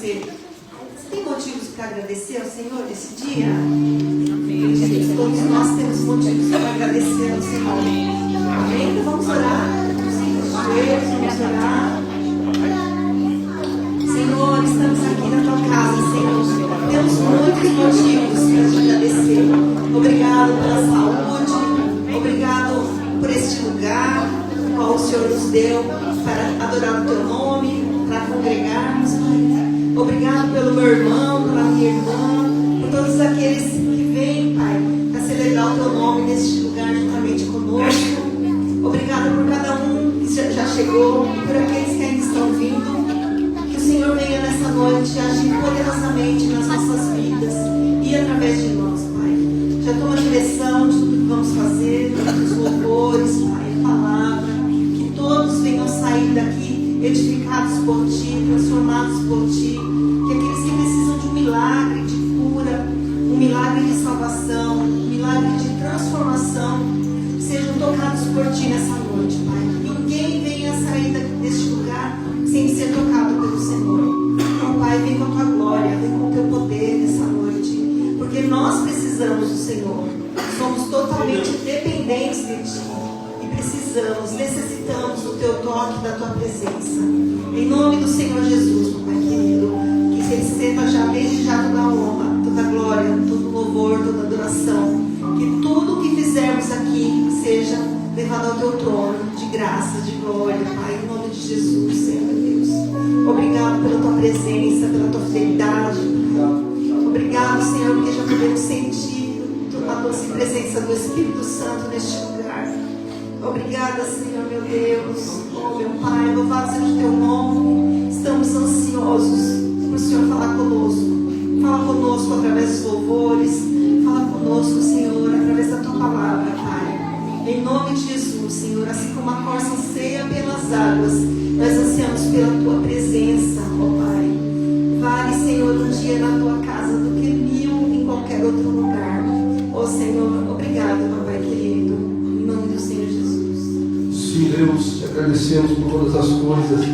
você tem motivos para agradecer ao Senhor nesse dia? Todos nós temos motivos para agradecer ao Senhor. Amém? Então vamos orar. Vamos orar. Senhor, estamos aqui na tua casa, Senhor. Temos muitos motivos para te agradecer. Obrigado pela saúde. Obrigado por este lugar qual o Senhor nos deu para adorar o teu nome, para congregarmos, Pai. Obrigado pelo meu irmão, pela minha irmã, por todos aqueles que vêm, Pai, para celebrar o teu nome neste lugar juntamente conosco. Obrigado por cada um que já chegou, por aqueles que ainda estão vindo. Que o Senhor venha nessa noite agir poderosamente nas nossas vidas e através de nós, Pai. Já toma a direção de tudo que vamos fazer, dos louvores, Pai, a palavra. Que todos venham sair daqui edificados por Ti, transformados por Ti. Que aqueles que precisam de um milagre de cura, um milagre de salvação, um milagre de transformação, sejam tocados por Ti nessa noite, Pai. Ninguém venha sair deste lugar sem ser tocado pelo Senhor. Então, Pai, vem com a Tua glória, vem com o Teu poder nessa noite, porque nós precisamos do Senhor. Somos totalmente dependentes de Ti e necessitamos do Teu toque, da Tua presença. Em nome do Senhor Jesus, Pai querido, que Ele receba já desde já toda a honra, toda a glória, todo o louvor, toda a adoração. Que tudo o que fizermos aqui seja levado ao Teu trono de graça, de glória, Pai, em nome de Jesus, Senhor Deus. Obrigado pela Tua presença, pela Tua fidelidade. Obrigado, Senhor, porque já podemos sentir a doce presença do Espírito Santo neste lugar. Obrigada, Senhor, meu Deus. Oh, meu Pai, louvado seja o Teu nome. Estamos ansiosos por o Senhor falar conosco. Fala conosco através dos louvores. Fala conosco, Senhor, através da Tua palavra, Pai. Em nome de Jesus, Senhor, assim como a corça anseia pelas águas, nós ansiamos pela Tua presença, ó Pai. Vale, Senhor, um dia na Tua casa do que 1000 em qualquer outro lugar. Ó Senhor, obrigado, papai querido. Em nome do Senhor Jesus. Sim, Deus, te agradecemos por todas as coisas.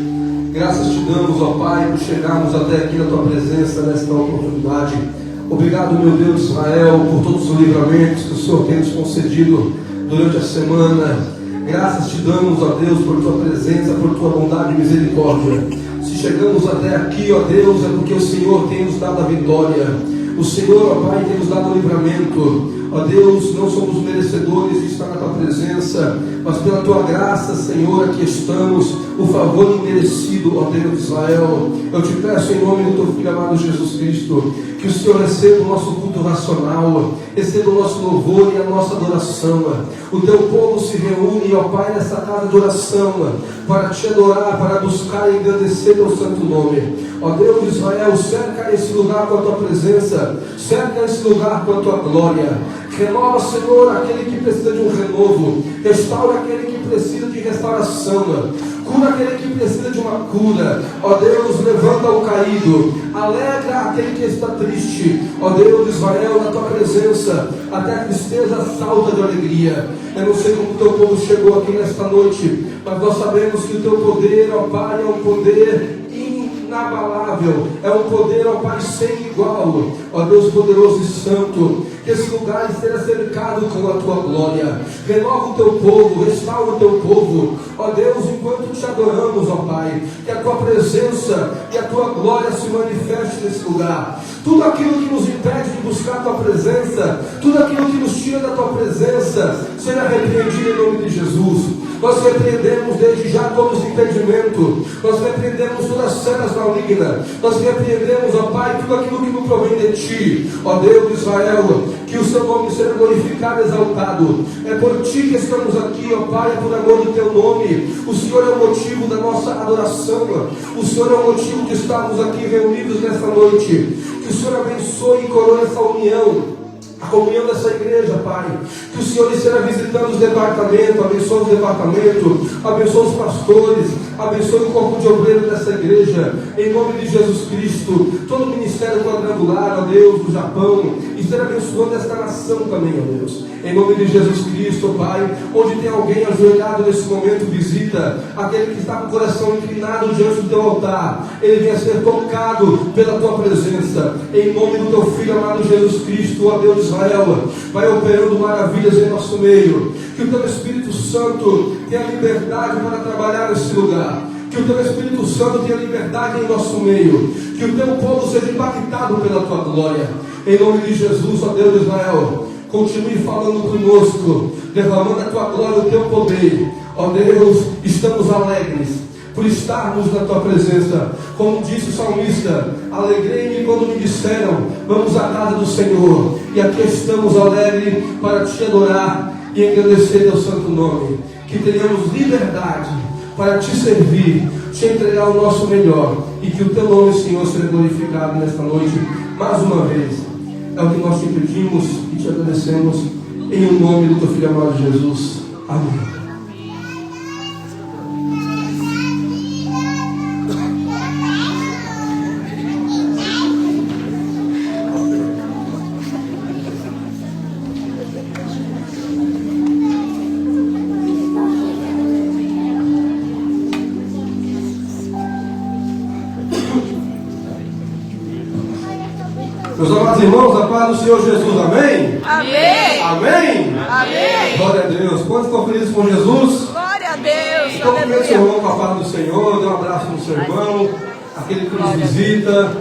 Graças te damos, ó Pai, por chegarmos até aqui na Tua presença nesta oportunidade. Obrigado, meu Deus Israel, por todos os livramentos que o Senhor tem nos concedido durante a semana. Graças te damos, ó Deus, por Tua presença, por Tua bondade e misericórdia. Se chegamos até aqui, ó Deus, é porque o Senhor tem nos dado a vitória. O Senhor, ó Pai, tem nos dado o livramento. Ó Deus, não somos merecedores de estar na Tua presença, mas pela Tua graça, Senhor, aqui estamos, o favor imerecido, ó Deus de Israel. Eu te peço em nome do Teu Filho amado Jesus Cristo, que o Senhor receba o nosso culto racional, receba o nosso louvor e a nossa adoração. O Teu povo se reúne, ó Pai, nessa casa de oração, para Te adorar, para buscar e engrandecer Teu santo nome. Ó Deus de Israel, cerca esse lugar com a Tua presença, cerca esse lugar com a Tua glória. Renova, Senhor, aquele que precisa de um renovo, restaura aquele que precisa de restauração, cura aquele que precisa de uma cura. Ó Deus, levanta o caído, alegra aquele que está triste. Ó Deus de Israel, na Tua presença, até a tristeza salta de alegria. Eu não sei como o Teu povo chegou aqui nesta noite, mas nós sabemos que o Teu poder, ó Pai, é um poder inabalável, é um poder, ó Pai, sem igual. Ó Deus poderoso e santo, que esse lugar esteja cercado com a Tua glória. Renova o Teu povo, restaura o Teu povo. Ó Deus, enquanto Te adoramos, ó Pai, que a Tua presença e a Tua glória se manifeste nesse lugar. Tudo aquilo que nos impede de buscar a Tua presença, tudo aquilo que nos tira da Tua presença, seja repreendido em nome de Jesus. Nós repreendemos desde já todo esse impedimento. Nós repreendemos todas as cenas malignas. Nós repreendemos, ó Pai, tudo aquilo que não provém de Ti. Ó Deus de Israel, que o Seu nome seja glorificado e exaltado. É por Ti que estamos aqui, ó Pai, é por amor do Teu nome. O Senhor é o motivo da nossa adoração. O Senhor é o motivo de estarmos aqui reunidos nesta noite. Que o Senhor abençoe e coroe essa união, a comunhão dessa igreja, Pai. Que Que o Senhor esteja visitando os departamentos, abençoa os departamentos, abençoa os pastores, abençoe o corpo de obreiro dessa igreja, em nome de Jesus Cristo. Todo o ministério quadrangular, ó Deus, do Japão, esteja abençoando esta nação também, ó Deus, em nome de Jesus Cristo, Pai. Onde tem alguém ajoelhado nesse momento, visita aquele que está com o coração inclinado diante do teu altar, ele venha ser tocado pela tua presença, em nome do teu Filho amado Jesus Cristo, ó Deus de Israel. Vai operando maravilhas em nosso meio, que o teu Espírito Santo tenha liberdade para trabalhar nesse lugar, que o teu Espírito Santo tenha liberdade em nosso meio, que o teu povo seja impactado pela tua glória, em nome de Jesus, ó Deus de Israel. Continue falando conosco, derramando a tua glória, o teu poder, ó Deus. Estamos alegres por estarmos na tua presença, como disse o salmista: alegrei-me quando me disseram, vamos à casa do Senhor. E aqui estamos alegres para te adorar e engrandecer teu santo nome, que tenhamos liberdade para te servir, te entregar o nosso melhor, e que o teu nome, Senhor, seja glorificado nesta noite, mais uma vez. É o que nós te pedimos e te agradecemos, em o nome do teu Filho amado Jesus. Amém. Meus amados irmãos, a paz do Senhor Jesus, amém? Amém! Amém? Amém! Glória a Deus. Quantos estão felizes com Jesus? Glória a Deus! Então, primeiro seu Aleluia! irmão com a paz do Senhor, dê um abraço no seu irmão, aquele que nos visita.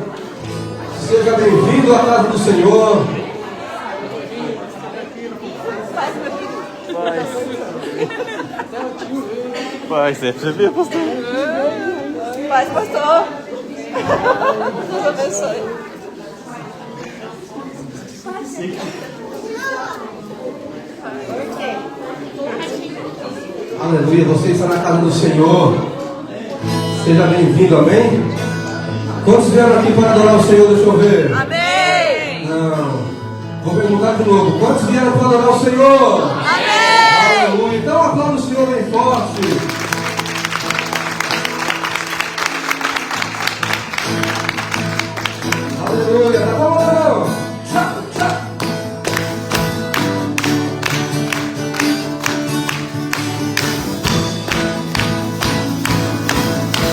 Seja bem-vindo à casa do Senhor. Pai, você viu, pastor? Paz, pastor! Deus abençoe! Aleluia, você está na casa do Senhor. Seja bem-vindo, amém? Quantos vieram aqui para adorar o Senhor? Deixa eu ver. Amém! Não. Vou perguntar de novo. Quantos vieram para adorar o Senhor? Amém! Aleluia. Então aplauda o Senhor bem forte. Aleluia. Tá bom, não? Tchau, tchau.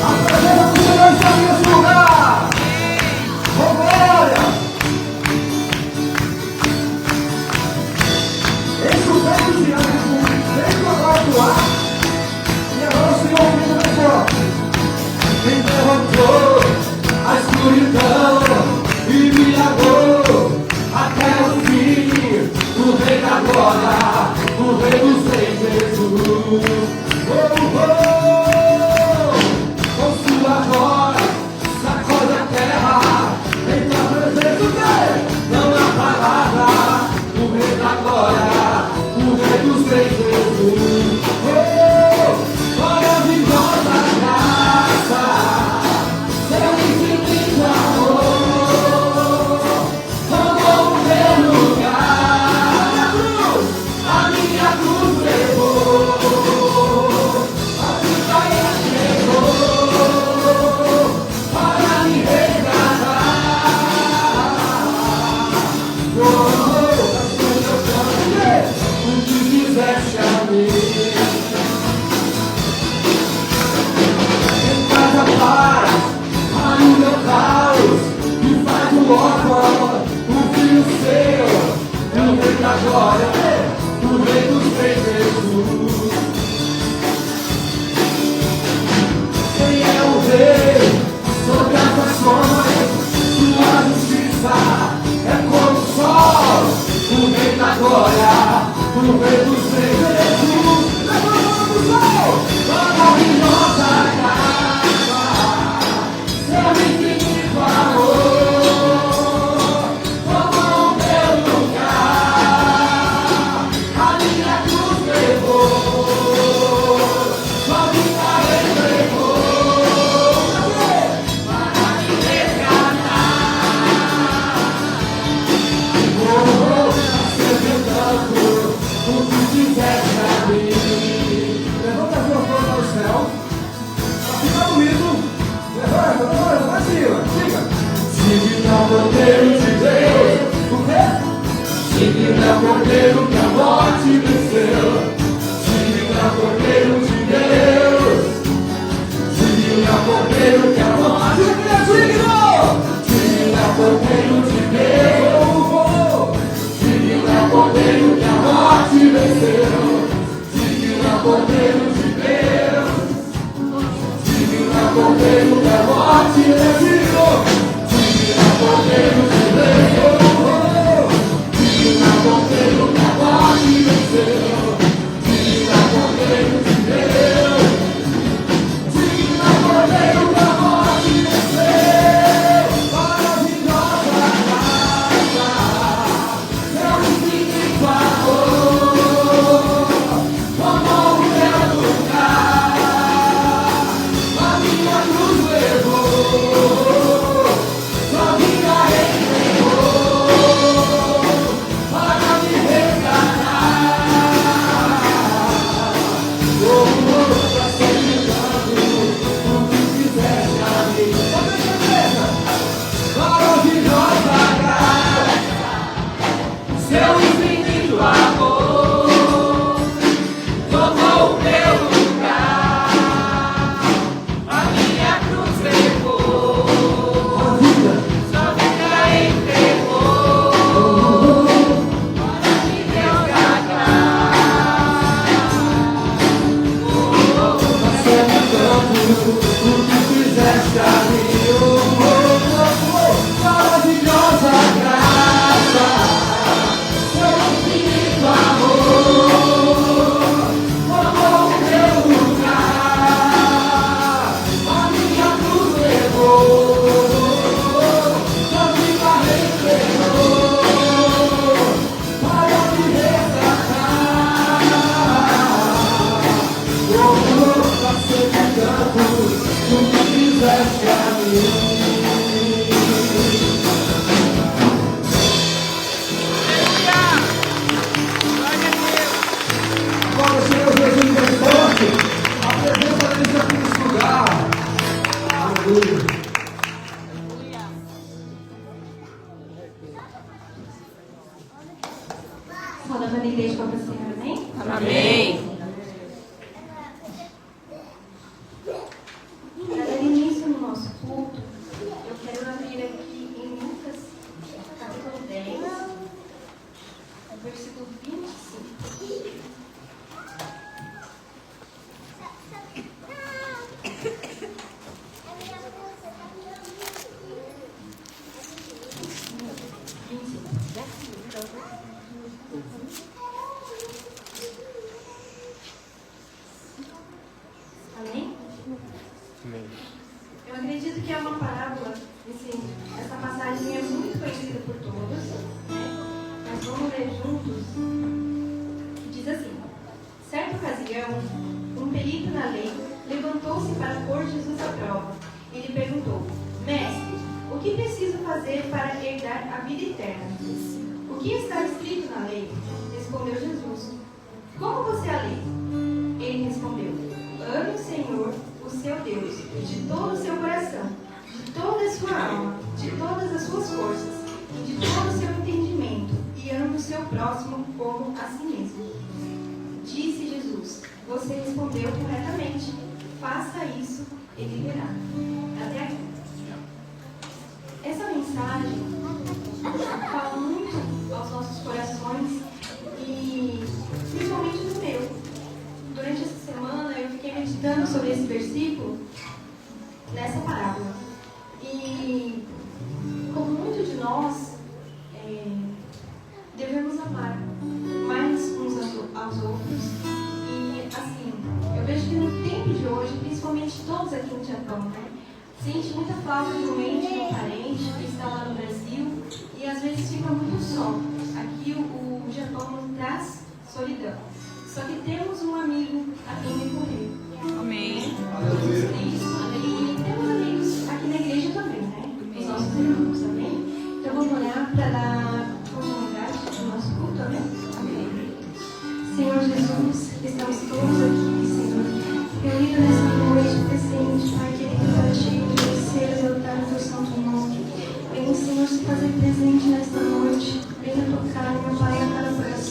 A presença do Senhor está nesse lugar. Oh, glória. Enche o peito de ânimo, enche agora do ar. E agora o Senhor fica mais forte. Interrompeu a escuridão e me levou até o fim. O Rei da glória, o Rei dos reis, Jesus. Oh, oh, com sua voz sacode a terra. Em tua presença não há palavra. O Rei da glória, o Rei dos reis, Jesus. Oh, maravilhosa graça, seu infinito amor, tomou o meu lugar. A minha cruz levou, a vitória levou, para me resgatar. O que fizeste a mim, em cada paz, para o meu caos, e faz o órfão, o filho seu, é o Rei da glória, o Rei dos reis, Jesus. Quem é o Rei sobre as nações? Sua justiça é como o sol, o Rei da glória, o Rei dos reis, Jesus. Levanta o sol, maravilhosa graça, seu infinito amor, tomou o meu lugar. A minha cruz levou, sua vitória levou, para me resgatar. Oh, acertando o Cordeiro que a morte venceu. Digna Cordeiro de Deus. Digna Cordeiro que a morte venceu. Digna Cordeiro de Deus. Digna Cordeiro que a morte venceu. Digna Cordeiro de Deus. Digna Cordeiro que a morte venceu. Digna Cordeiro de Deus. Digna Cordeiro que a morte venceu. Digna Cordeiro de Deus. Digna Cordeiro que a morte venceu. Maravilhosa graça, seu infinito amor, tomou o meu lugar, a minha cruz levou, sua vida entregou, para me resgatar. Como pra ser ligado, o que fizeste a mim. Maravilhosa graça, seu infinito amor, tomou o meu lugar, a minha cruz levou, sua vida entregou, para me resgatar. Pra ser ligado, o que fizeste a mim. Maravilhosa graça, seu infinito amor, tomou o meu lugar, a minha cruz levou, sua vida entregou, para me resgatar. Como pra ser ligado, o que fizeste a mim. Agora, Senhor Jesus, mais forte, a presença deles aqui nesse lugar. Aleluia. Saudando a igreja para você, amém? Amém. Para dar início no nosso culto, eu quero abrir aqui em Lucas, capítulo 10, versículo 25. Amém? Eu acredito que é uma parábola, assim, essa passagem é muito conhecida por todos, né? Mas vamos ler juntos. Diz assim: certa ocasião, um perito na lei levantou-se para pôr Jesus à prova. Ele perguntou: Mestre, o que preciso fazer para herdar a vida eterna? O que está escrito na lei? Respondeu Jesus: Como você a lê? Ele respondeu: ame o Senhor, o seu Deus, de todo o seu coração, de toda a sua alma, de todas as suas forças, e de todo o seu entendimento, e ame o seu próximo como a si mesmo. Disse Jesus: você respondeu corretamente. Faça isso e viverá. Até aqui. Essa mensagem fala muito aos nossos corações e principalmente no meu. Durante essa semana eu fiquei meditando sobre esse versículo nessa parábola. E como muitos de nós devemos amar mais uns aos outros. E assim, eu vejo que no tempo de hoje, principalmente todos aqui no Japão, né, sente muita falta de um ente, de um parente que está lá no Brasil e às vezes fica muito só. Aqui o Japão nos traz solidão. Só que temos um amigo a quem recorrer. Amém. Aleluia. E temos amigos aqui na igreja também, né? Os nossos irmãos, amém? Então vamos orar para dar continuidade ao nosso culto, amém? Amém. Senhor Jesus, estamos todos aqui, Senhor, reunidos nessa noite presente, Pai querido, para te agradecer, exaltar o teu santo nome. Venha, Senhor, se fazer presente nesta noite. Venha tocar, meu Pai, a cada coração.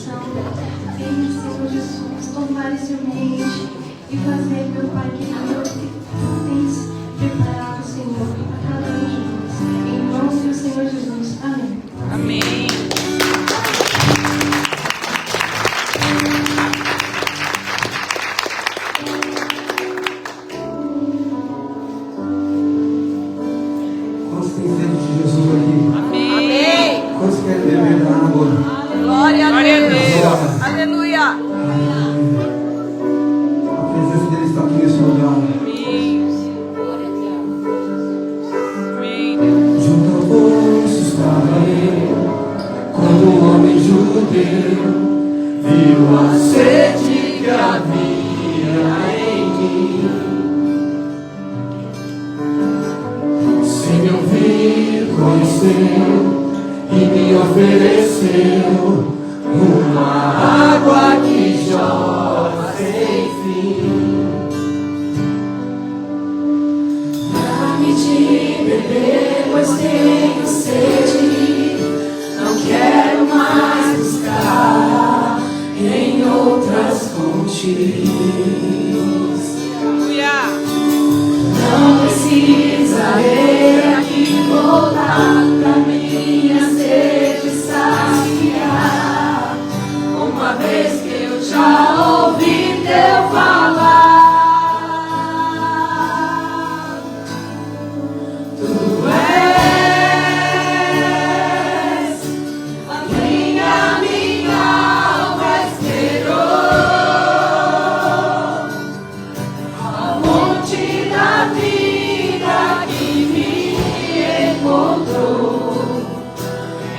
fazer, meu Pai querido, o que tu tens preparado, Senhor, para cada um de nós. Em nome do Senhor Jesus. Amém. Amém. Quantos têm sede de Jesus aqui? Amém. Quantos querem beber da água? Glória a Deus. Aleluia. A presença dele está aqui nesse lugar. Amém. Junto ao poço estava eu, quando o homem judeu viu a sede que havia em mim. Sem me ouvir, conheceu e me ofereceu uma água que jorra sem fim. Dá-me de beber, pois tenho sede. Não quero mais buscar em outras fontes. Aleluia. Não precisarei aqui voltar pra minha sede saciar. Uma vez que eu já ouvi teu falar. Tu és a quem a minha alma esperou, a fonte da vida que me encontrou.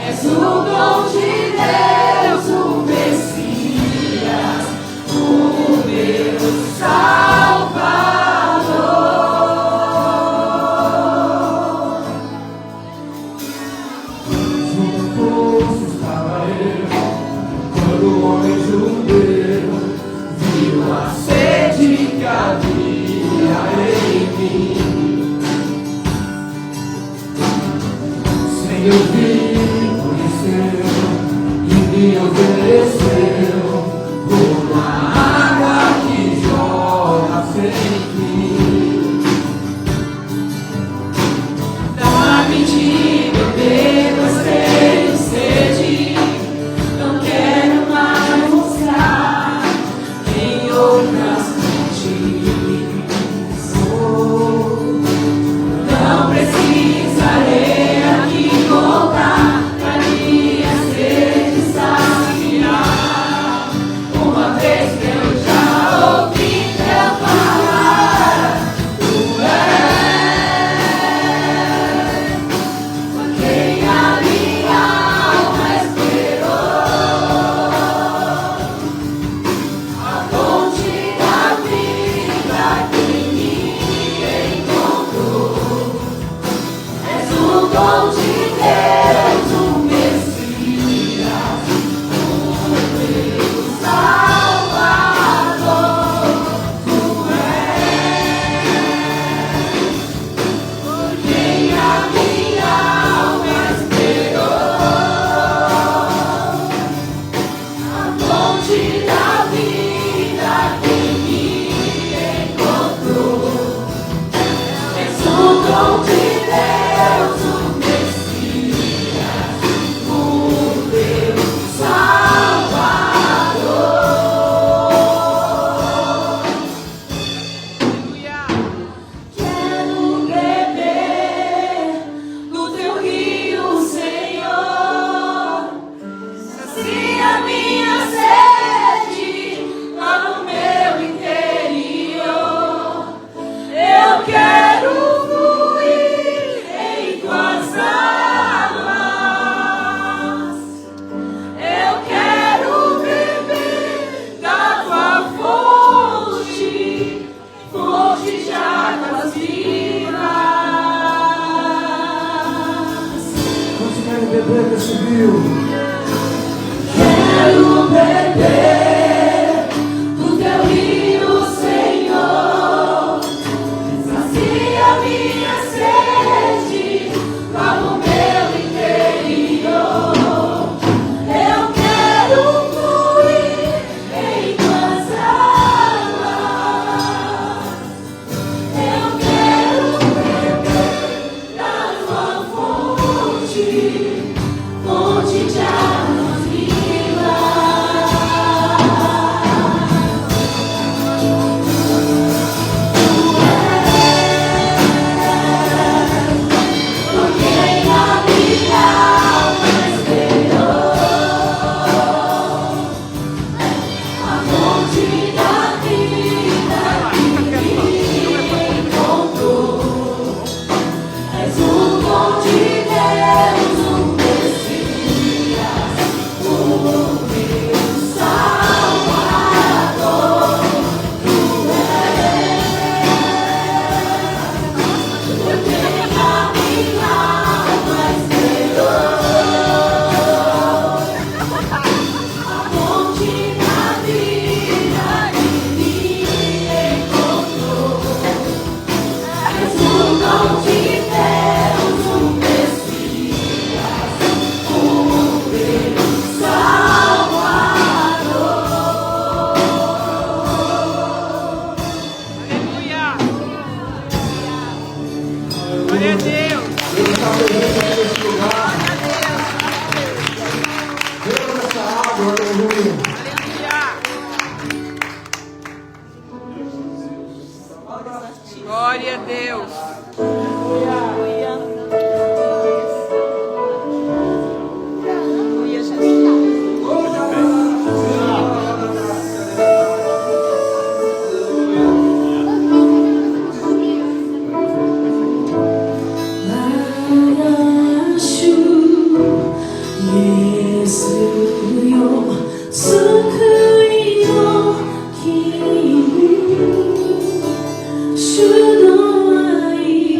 És o dom de Deus, o Messias, o meu Salvador. Junto ao poço estava eu, quando o homem judeu viu a sede que havia em mim. Sem ouvir, conheceu e me ofereceu uma água que jorra sem fim. Dá-me de beber, pois tenho sede. Não quero mais buscar em outras fontes. Não precisarei aqui voltar pra minha sede saciar. Uma vez que eu já ouvi teu falar. Tu és quem a minha alma esperou, a fonte da vida que me encontrou. És o dom de Deus, o Messias, o meu Salvador. Tu és quem a minha alma esperou, a fonte da vida que me encontrou. És o dom de Deus, o Messias, o meu Salvador. Aleluia. Quero beber no teu rio, Senhor. Sacia minha sede lá no meu interior. Eu quero fluir em tuas águas. Eu quero beber da tua fonte, fonte de águas vivas. Quantos querem beber desse rio? Quero beber do teu rio, Senhor. Sacia minha sede lá no meu interior. Eu quero fluir em tuas águas. Glória a Deus. Deus está presente aqui nesse lugar. Venha nessa água, aleluia. Aleluia. Glória a Deus. 주도 아이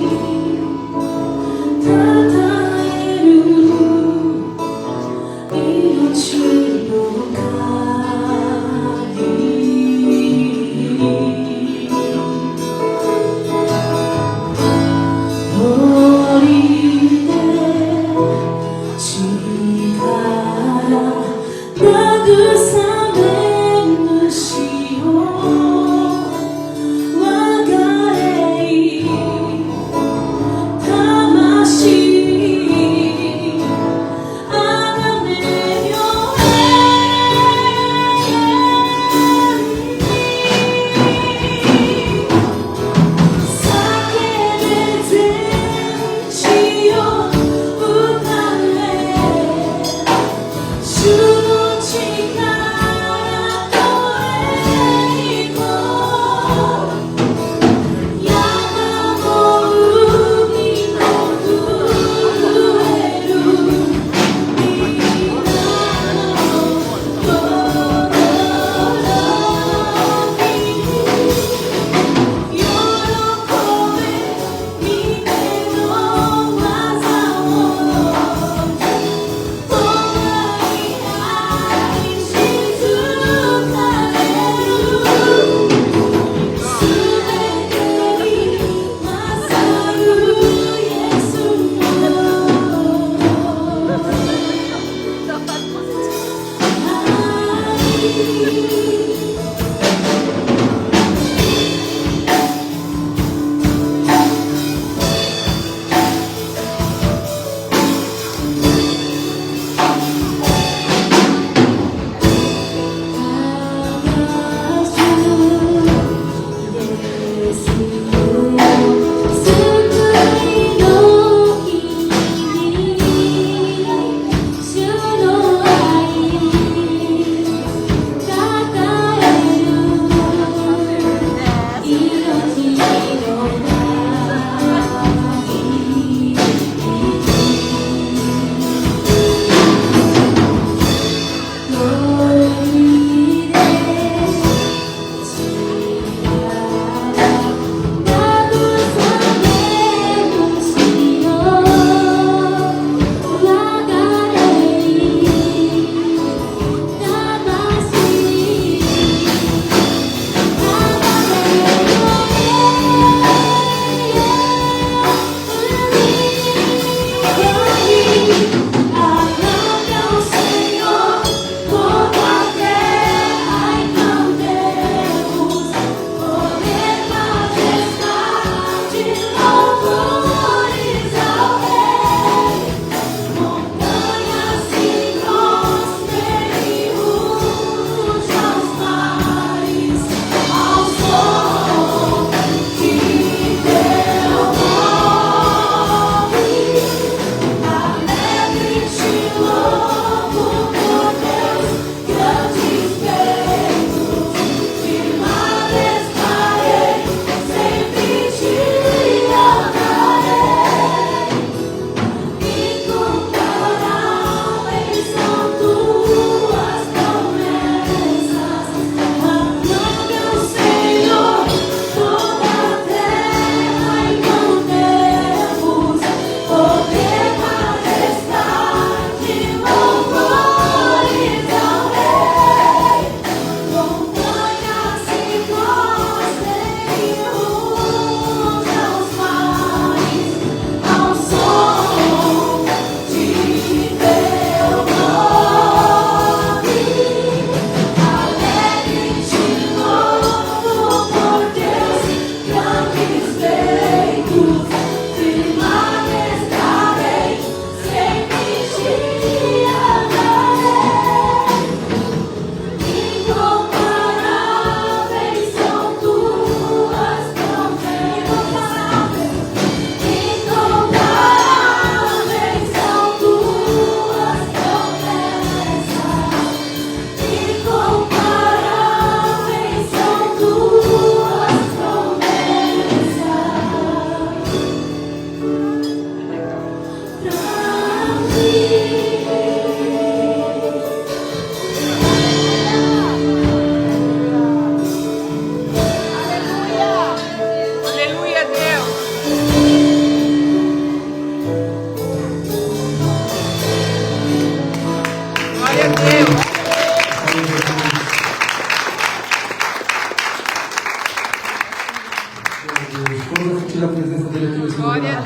Quando eu sentir a presença dele aqui nesse Glória a lugar.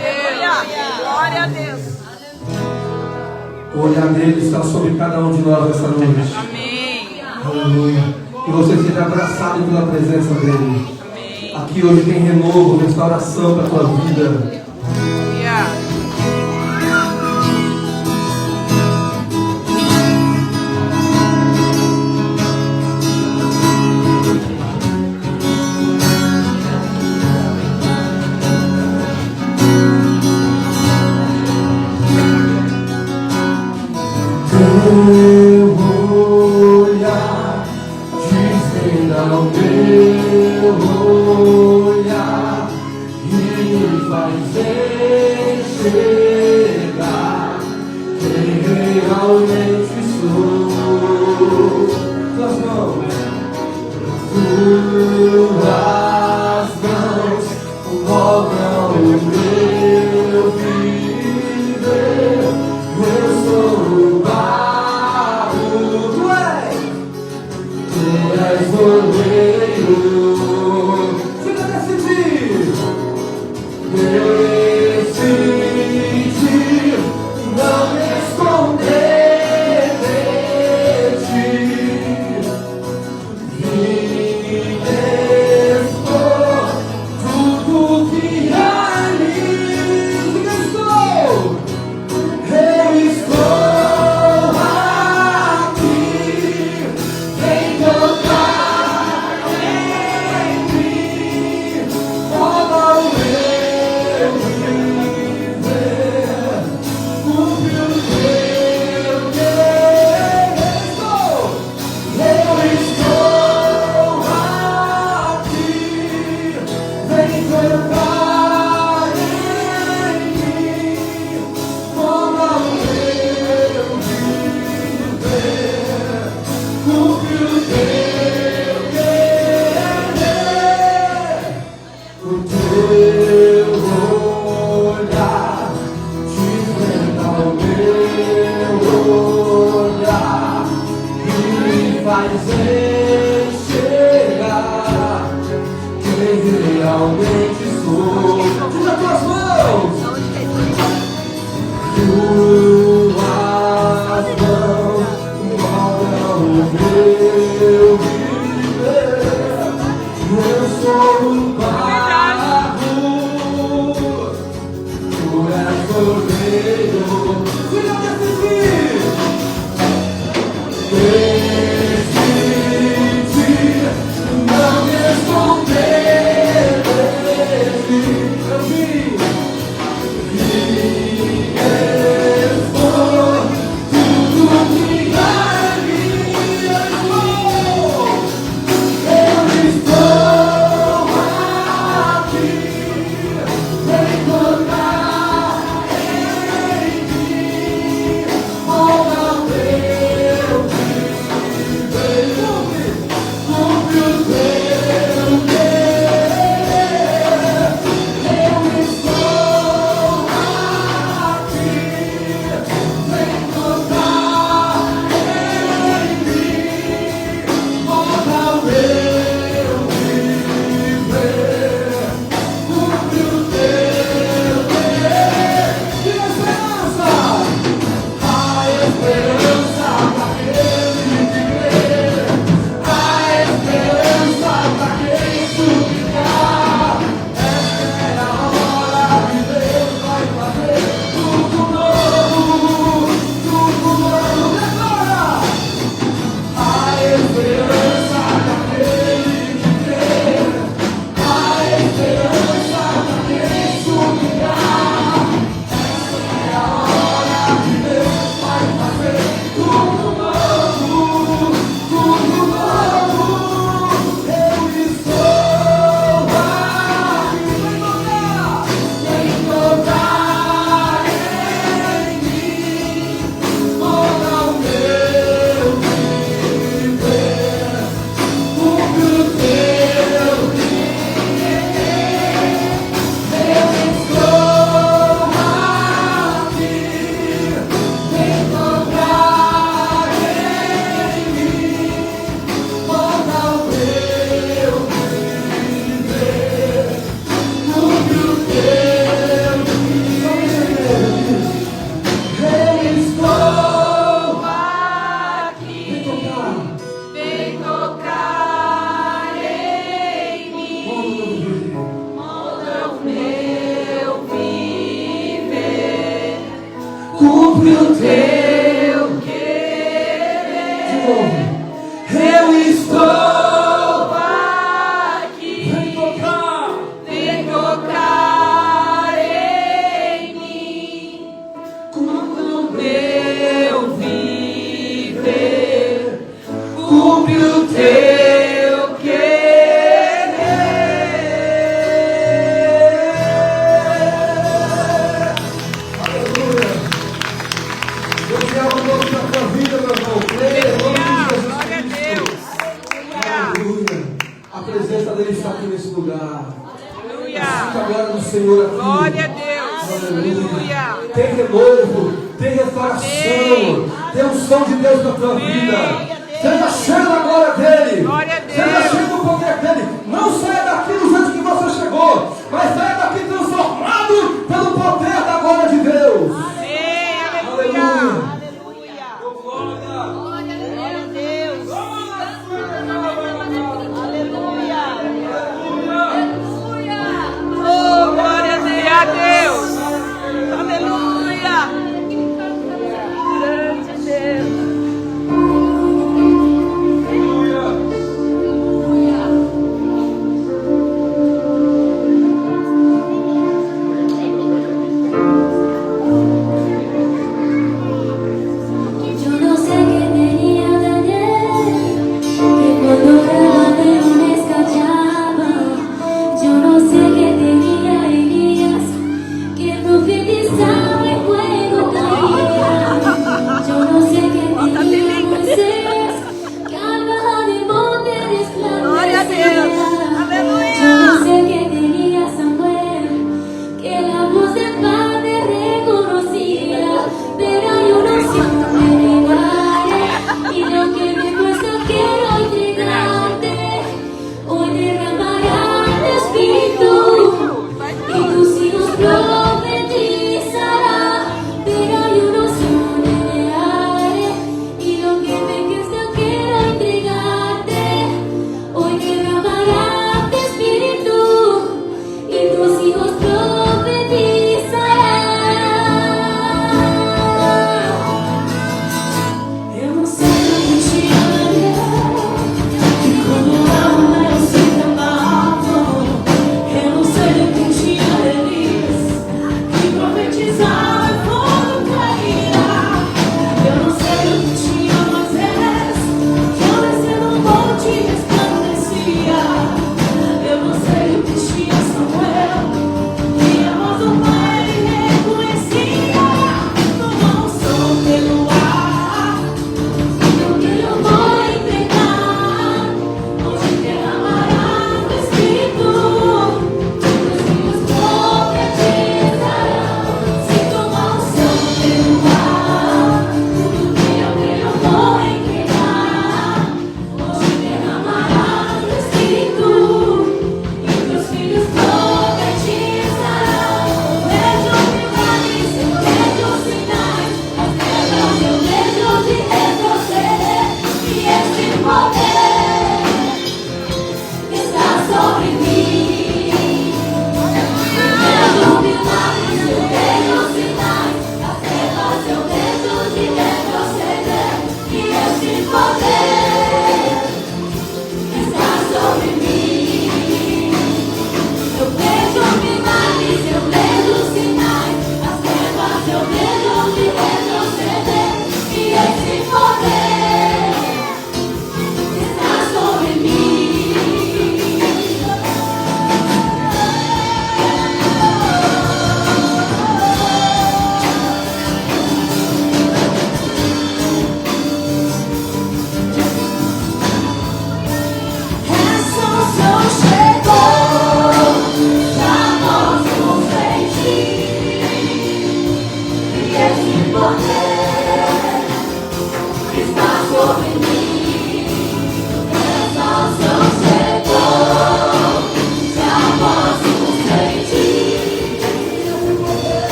Deus. Glória a Deus. O olhar dele está sobre cada um de nós nessa noite. Amém. Aleluia. Que você seja abraçado pela presença dele. Amém. Aqui hoje tem renovo, restauração para a tua vida. Aleluia. Teu olhar desvenda o meu olhar e me faz enxergar quem realmente sou. Tuas mãos envolvam o meu viver. Eu sou o barro, tu és o oleiro. Fica decidido, decidi não me esconder de ti. Vim expor tudo que há em mim. Eu estou aqui, vem tocar em mim, toma o meu viver, cumpre o teu querer. Eu estou aqui, vem tocar em mim, toma o meu viver, cumpre o teu querer. O teu olhar desvenda o meu olhar e me faz enxergar quem realmente sou. Tira tuas mãos. Tuas mãos moldam o meu viver. Eu sou o barro, tu és o oleiro. Fica decidido. Decidi não me esconder dele. Eu vim expor tudo que há em mim. Eu estou aqui, vem tocar em mim. teu querer. De novo. Eu estou aqui. Vem tocar em mim. Cumpre o meu viver. Cumpre o teu querer. Aleluia. Eu quero o nome da tua vida, meu irmão. Creia em nome de Jesus. Glória a Deus. Aleluia. A presença dele está aqui nesse lugar. Aleluia. Sinta a glória do Senhor aqui. Glória a Deus. Aleluia. Tem renovo, tem restauração, tem unção de Deus na tua vida. Seja cheio da glória dele. Glória a Deus. Seja cheio do poder dele. Não saia daqui do jeito que você chegou, mas saia daqui transformado pelo poder da glória de Deus. Amém. Aleluia. Aleluia. Oh, glória a Deus. Aleluia. Grande Deus.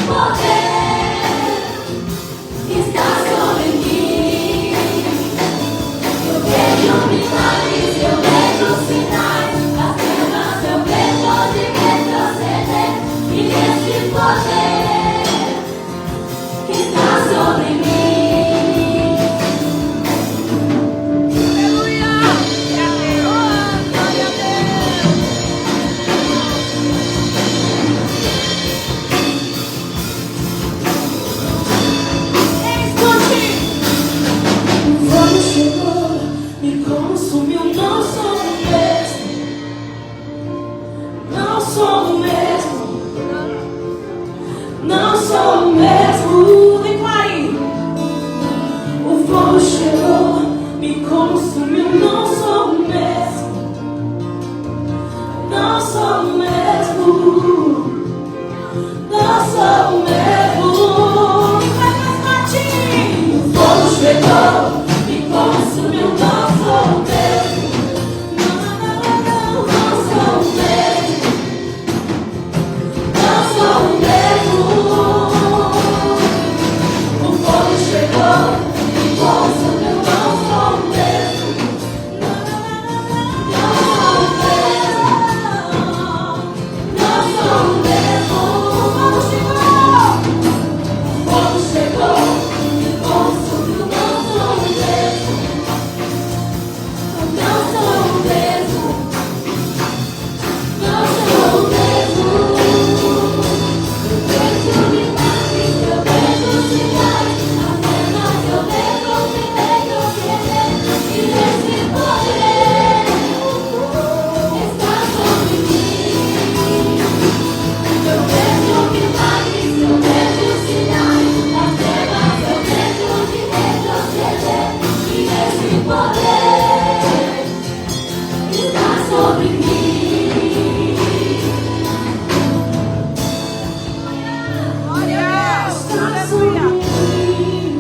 poder está sobre mim. Eu vejo milagres, eu vejo sinais, as pernas eu vejo de retroceder. E esse poder está sobre mim. Me consumiu, não sou o mesmo. Não sou o mesmo. Não sou o mesmo. Declare. O fogo chegou, me consumiu, não sou o mesmo. Não sou o mesmo. Não sou o mesmo. Vai mais fortinho. O fogo chegou, me consumiu, não sou o mesmo. Não sou o mesmo. Não sou o mesmo. O fogo chegou, me consumiu, não sou o mesmo. Não sou o mesmo. Não sou o mesmo. O fogo chegou, me consumiu, não sou o mesmo. Não sou o mesmo. Não sou o mesmo. Eu vejo milagres, eu vejo sinais, as pernas eu vejo de retroceder. E esse poder está sobre mim. Eu vejo milagres, eu vejo sinais, as pernas eu vejo de retroceder. E esse poder está sobre mim. Está sobre mim.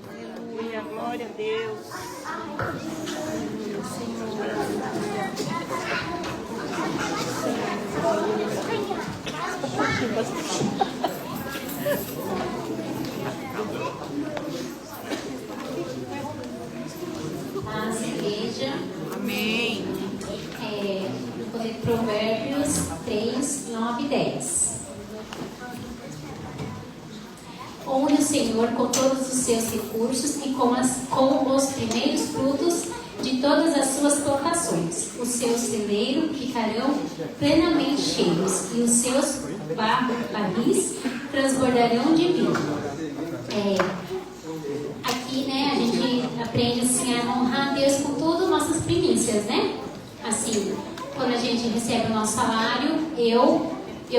Aleluia, glória a Deus. Paz, igreja. Amém. Vou ler Provérbios 3, 9 e 10. Honre o Senhor com todos os seus recursos e com os primeiros frutos de todas as suas plantações. Os seus celeiros ficarão plenamente cheios e os seus barris transbordarão de vinho. Aqui, né, a gente aprende assim, a honrar a Deus com tudo, nossas primícias, né? Assim, quando a gente recebe o nosso salário, eu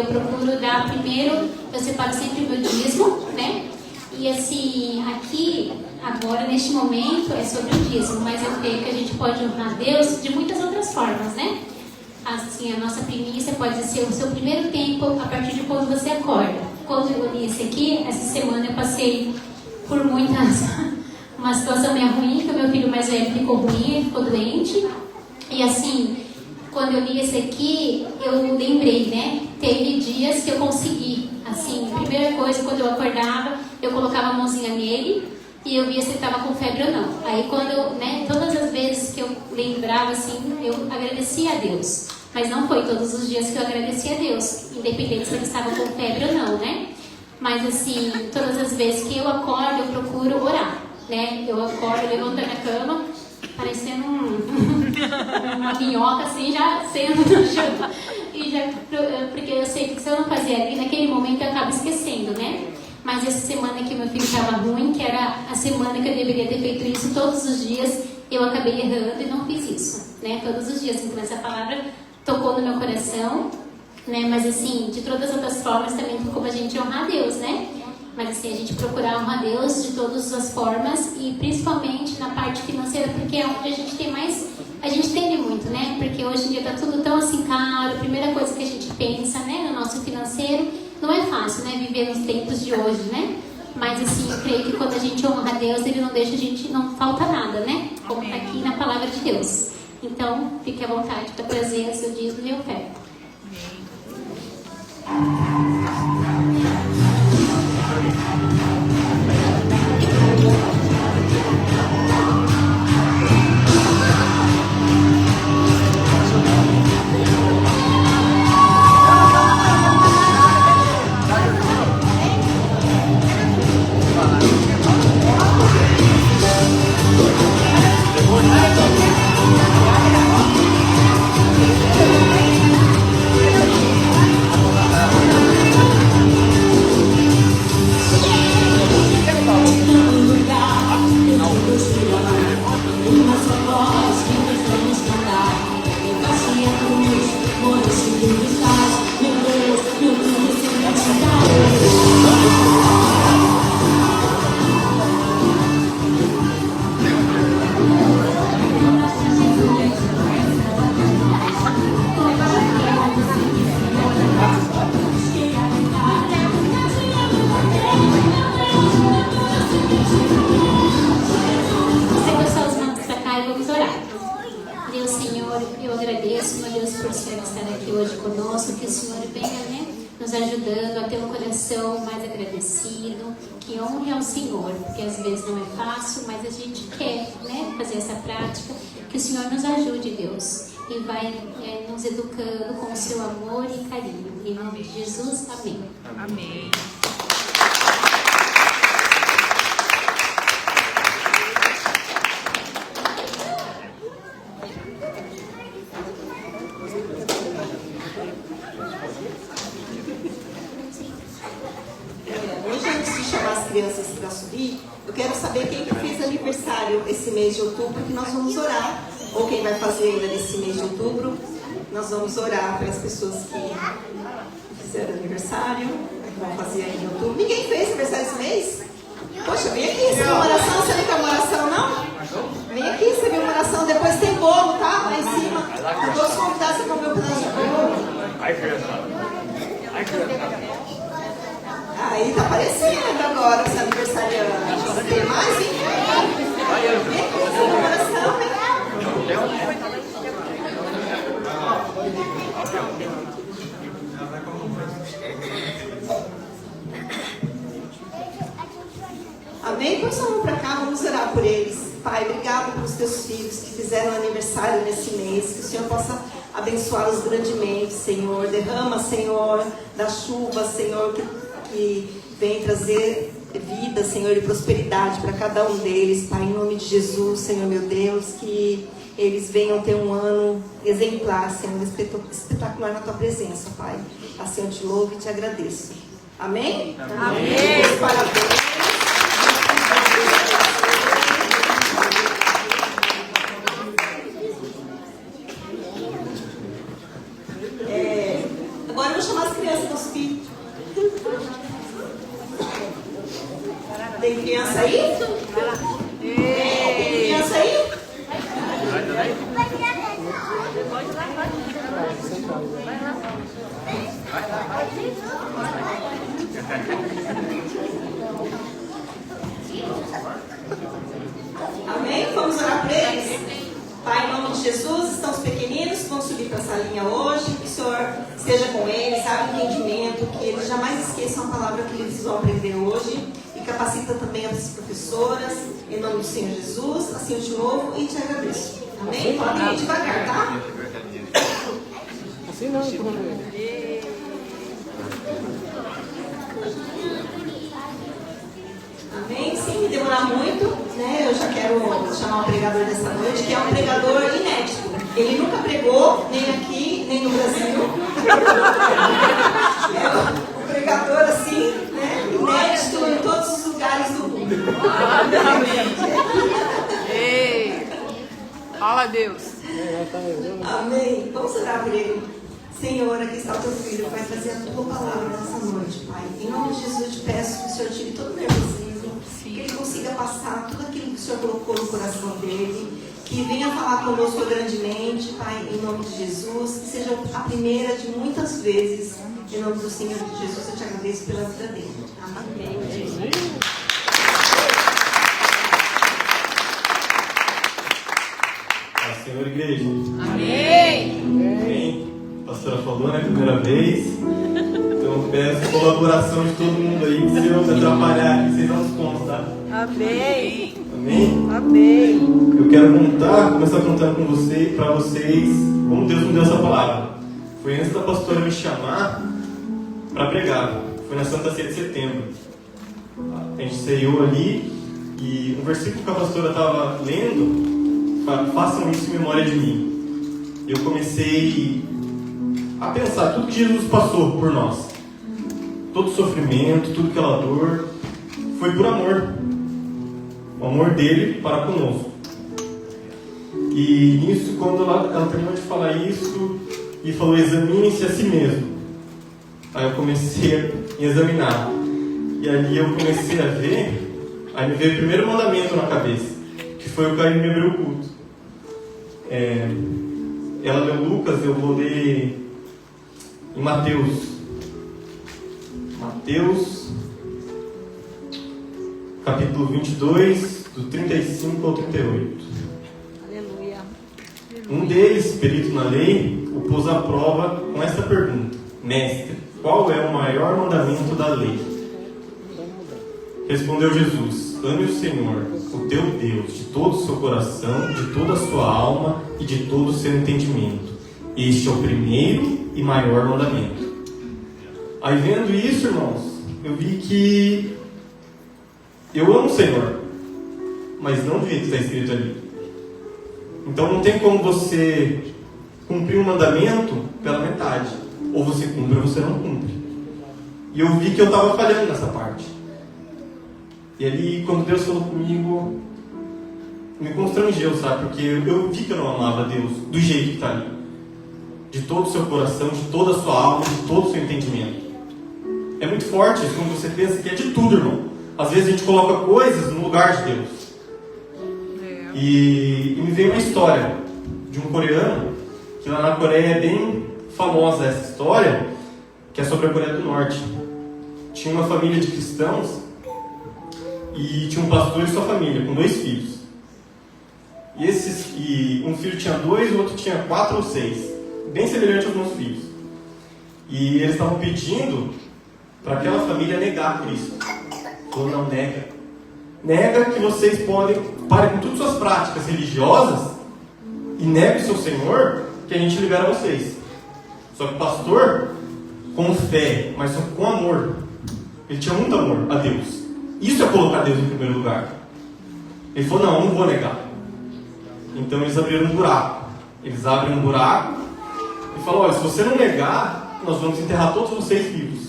procuro dar primeiro, eu separo sempre o meu dízimo, né? E assim, aqui, agora, neste momento, é sobre o dízimo, mas eu creio que a gente pode honrar a Deus de muitas outras formas, né? Assim, a nossa primícia pode ser o seu primeiro tempo a partir de quando você acorda. Quando eu li esse aqui, essa semana eu passei por uma situação meio ruim, que o meu filho mais velho ficou ruim, ficou doente. E assim, quando eu li esse aqui, eu lembrei, né? Teve dias que eu consegui, assim, primeira coisa, quando eu acordava, eu colocava a mãozinha nele e eu via se ele estava com febre ou não. Aí quando eu, né, todas as vezes que eu lembrava, assim, eu agradecia a Deus. Mas não foi todos os dias que eu agradecia a Deus, independente se ele estava com febre ou não, né? Mas assim, todas as vezes que eu acordo, eu procuro orar, né? Eu acordo, eu levanto da minha cama, parecendo uma minhoca, assim, já sendo no chão. Porque eu sei que se eu não fazer ali, naquele momento eu acabo esquecendo, né? Mas essa semana que meu filho estava ruim, que era a semana que eu deveria ter feito isso todos os dias, eu acabei errando e não fiz isso, né? Todos os dias. Então essa palavra tocou no meu coração, né? Mas assim, de todas as outras formas também tem como a gente honrar a Deus, né? Mas assim, a gente procurar honrar a Deus de todas as formas e principalmente na parte financeira, porque é onde a gente tem mais, a gente tende muito, né? Porque hoje em dia tá tudo tão assim caro, a primeira coisa que a gente pensa, né, no nosso financeiro, não é fácil, né, viver nos tempos de hoje, né? Mas assim, eu creio que quando a gente honra a Deus, Ele não deixa a gente, não falta nada, né? Como está aqui na palavra de Deus. Então, fique à vontade para trazer seu dízimo e oferta. Ajudando a ter um coração mais agradecido, que honre ao Senhor, porque às vezes não é fácil, mas a gente quer, né, fazer essa prática. Que o Senhor nos ajude, Deus, e vai nos educando com o seu amor e carinho. Em nome de Jesus, amém. Amém. Crianças para subir, eu quero saber quem que fez aniversário esse mês de outubro, que nós vamos orar, ou quem vai fazer ainda nesse mês de outubro, nós vamos orar pelas pessoas que fizeram aniversário, que vão fazer aí em outubro. Ninguém fez aniversário esse mês? Poxa, vem aqui, você viu uma oração? Você não quer uma oração, não? Vem aqui, você viu uma oração, depois tem bolo, tá? Lá em cima. Eu vou te convidar, você comer um pedaço de bolo. Aí tá aparecendo agora os aniversariantes. Tem mais, hein? Vem aqui, você viu uma oração, vem. Amém? Põe sua mão para cá, vamos orar por eles. Pai, obrigado pelos teus filhos que fizeram aniversário nesse mês. Que o Senhor possa abençoá-los grandemente, Senhor. Derrama, Senhor, da chuva, Senhor, que vem trazer vida, Senhor, e prosperidade para cada um deles. Pai, em nome de Jesus, Senhor, meu Deus, que eles venham ter um ano exemplar, Senhor, espetacular na tua presença, Pai. Assim eu te louvo e te agradeço. Amém? Amém. Parabéns. Agora eu vou chamar as crianças para subir. Tem criança aí? Tem criança aí? Amém? Vamos orar por eles? Pai, em nome de Jesus, estão os pequeninos que vão subir para essa linha hoje. Que o Senhor esteja com eles, abra o entendimento, que eles jamais esqueçam a palavra que eles vão aprender hoje. E capacita também as professoras, em nome do Senhor Jesus. Assim eu te louvo e te agradeço. Amém? Pode ir devagar, tá? Assim não, Amém? Sem demorar muito, né? Eu já quero chamar o pregador dessa noite, que é um pregador inédito. Ele nunca pregou, nem aqui, nem no Brasil. É um pregador assim, né? Inédito em todos os lugares do mundo. Ei, fala a Deus. Amém. Vamos orar por ele. Senhor, aqui está o teu filho, vai trazer a tua palavra nessa noite, Pai. Em nome de Jesus, eu te peço que o Senhor tire todo o nervosismo, que ele consiga passar tudo aquilo que o Senhor colocou no coração dele, que venha falar conosco grandemente, Pai, em nome de Jesus, que seja a primeira de muitas vezes. Em nome do Senhor Jesus, eu te agradeço pela vida dele. Amém. Amém. Amém? Amém. Eu quero começar contando para vocês como Deus me deu essa palavra. Foi antes da pastora me chamar para pregar. Foi na Santa Ceia de Setembro. A gente ceiou ali e um versículo que a pastora estava lendo, façam isso em memória de mim. Eu comecei a pensar tudo que Jesus passou por nós. Todo sofrimento, tudo aquela dor, foi por amor. O amor dele para conosco. E nisso, quando ela terminou de falar isso e falou, examine-se a si mesmo. Aí eu comecei a examinar. E ali eu comecei a ver, aí me veio o primeiro mandamento na cabeça, que foi o que me abriu o culto. Ela leu Lucas, eu vou ler em Mateus, capítulo 22, do 35 ao 38. Aleluia. Um deles, perito na lei, o pôs à prova com esta pergunta: Mestre, qual é o maior mandamento da lei? Respondeu Jesus: ame o Senhor, o teu Deus, de todo o seu coração, de toda a sua alma e de todo o seu entendimento. Este é o primeiro e maior mandamento. Aí vendo isso, irmãos, eu vi que eu amo o Senhor, mas não do jeito que está escrito ali. Então não tem como você cumprir um mandamento pela metade. Ou você cumpre ou você não cumpre. E eu vi que eu estava falhando nessa parte. E ali, quando Deus falou comigo, me constrangeu, sabe? Porque eu vi que eu não amava Deus do jeito que está ali. De todo o seu coração, de toda a sua alma, de todo o seu entendimento. É muito forte isso quando você pensa que é de tudo, irmão. Às vezes a gente coloca coisas no lugar de Deus. E me veio uma história de um coreano, que lá na Coreia é bem famosa essa história, que é sobre a Coreia do Norte. Tinha uma família de cristãos e tinha um pastor e sua família, com 2 filhos. E um filho tinha 2, o outro tinha 4 ou 6, bem semelhante aos meus filhos. E eles estavam pedindo para aquela família negar Cristo. Falou, não, nega que vocês parem com todas as suas práticas religiosas e negue o seu Senhor, que a gente libera vocês. Só que o pastor, com fé, mas só com amor, ele tinha muito amor a Deus. Isso é colocar Deus em primeiro lugar. Ele falou, não vou negar. Então eles abriram um buraco. Eles abrem um buraco e falam, olha, se você não negar, nós vamos enterrar todos vocês vivos.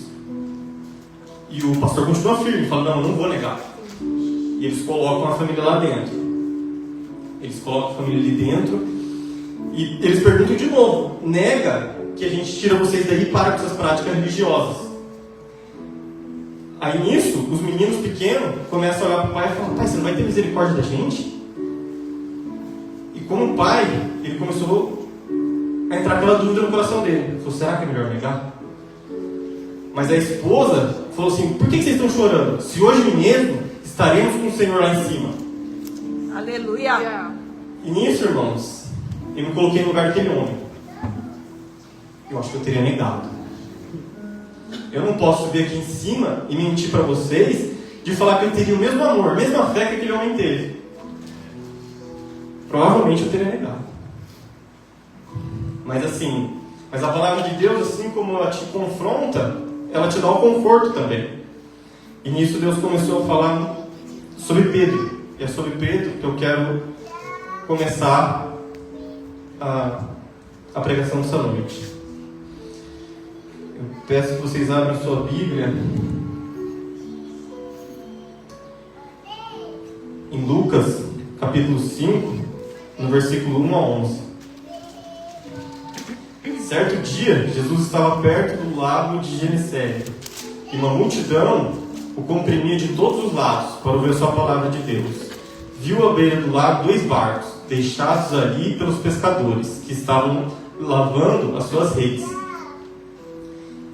E o pastor continua firme, fala, não vou negar. E eles colocam a família lá dentro. Eles colocam a família ali dentro e eles perguntam de novo, nega que a gente tira vocês daí e para com essas práticas religiosas. Aí nisso, os meninos pequenos começam a olhar para o pai e falam, pai, você não vai ter misericórdia da gente? E como pai, ele começou a entrar aquela dúvida no coração dele. Ele falou, será que é melhor negar? Mas a esposa falou assim, por que vocês estão chorando? Se hoje mesmo estaremos com o Senhor lá em cima. Aleluia. E nisso, irmãos, eu me coloquei no lugar daquele homem. Eu acho que eu teria negado. Eu não posso subir aqui em cima e mentir para vocês de falar que eu teria o mesmo amor, a mesma fé que aquele homem teve. Provavelmente eu teria negado. Mas a palavra de Deus, assim como ela te confronta, ela te dá o conforto também. E nisso Deus começou a falar sobre Pedro. E é sobre Pedro que eu quero começar a pregação dessa noite. Eu peço que vocês abram sua Bíblia em Lucas, capítulo 5, no versículo 1 a 11. Certo dia, Jesus estava perto do lago de Genesaret, e uma multidão o comprimia de todos os lados para ouvir sua palavra de Deus. Viu à beira do lago 2 barcos, deixados ali pelos pescadores, que estavam lavando as suas redes.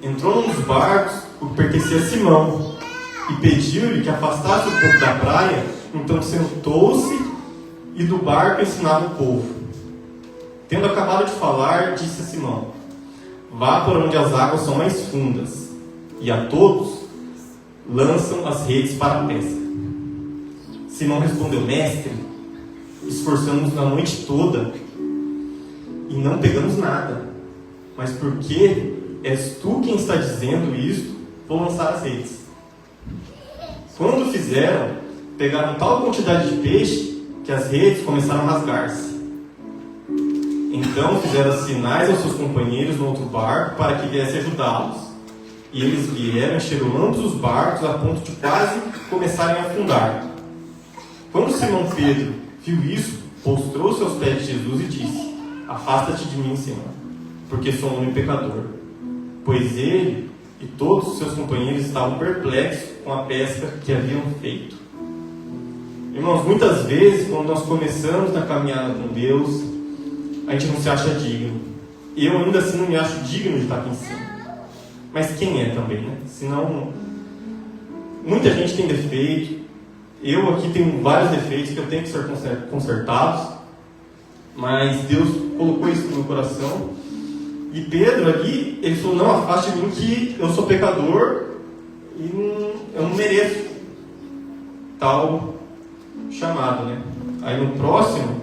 Entrou num dos barcos, o que pertencia a Simão, e pediu-lhe que afastasse um pouco da praia. Então sentou-se e do barco ensinava o povo. Tendo acabado de falar, disse a Simão, vá por onde as águas são mais fundas, e a todos lançam as redes para a pesca. Simão respondeu: Mestre, esforçamos na noite toda e não pegamos nada. Mas porque és tu quem está dizendo isto, vou lançar as redes. Quando fizeram, pegaram tal quantidade de peixe que as redes começaram a rasgar-se. Então fizeram sinais aos seus companheiros no outro barco para que viessem ajudá-los. E eles vieram, encheram ambos os barcos a ponto de quase começarem a afundar. Quando Simão Pedro viu isso, prostrou-se aos pés de Jesus e disse: Afasta-te de mim, Senhor, porque sou um homem pecador. Pois ele e todos os seus companheiros estavam perplexos com a pesca que haviam feito. Irmãos, muitas vezes, quando nós começamos na caminhada com Deus, a gente não se acha digno. Eu ainda assim não me acho digno de estar aqui em cima. Mas quem é também, né? Senão, muita gente tem defeito. Eu aqui tenho vários defeitos que eu tenho que ser consertados. Mas Deus colocou isso no meu coração. E Pedro ali, ele falou: não, afaste de mim que eu sou pecador e eu não mereço tal chamado, né? Aí no próximo,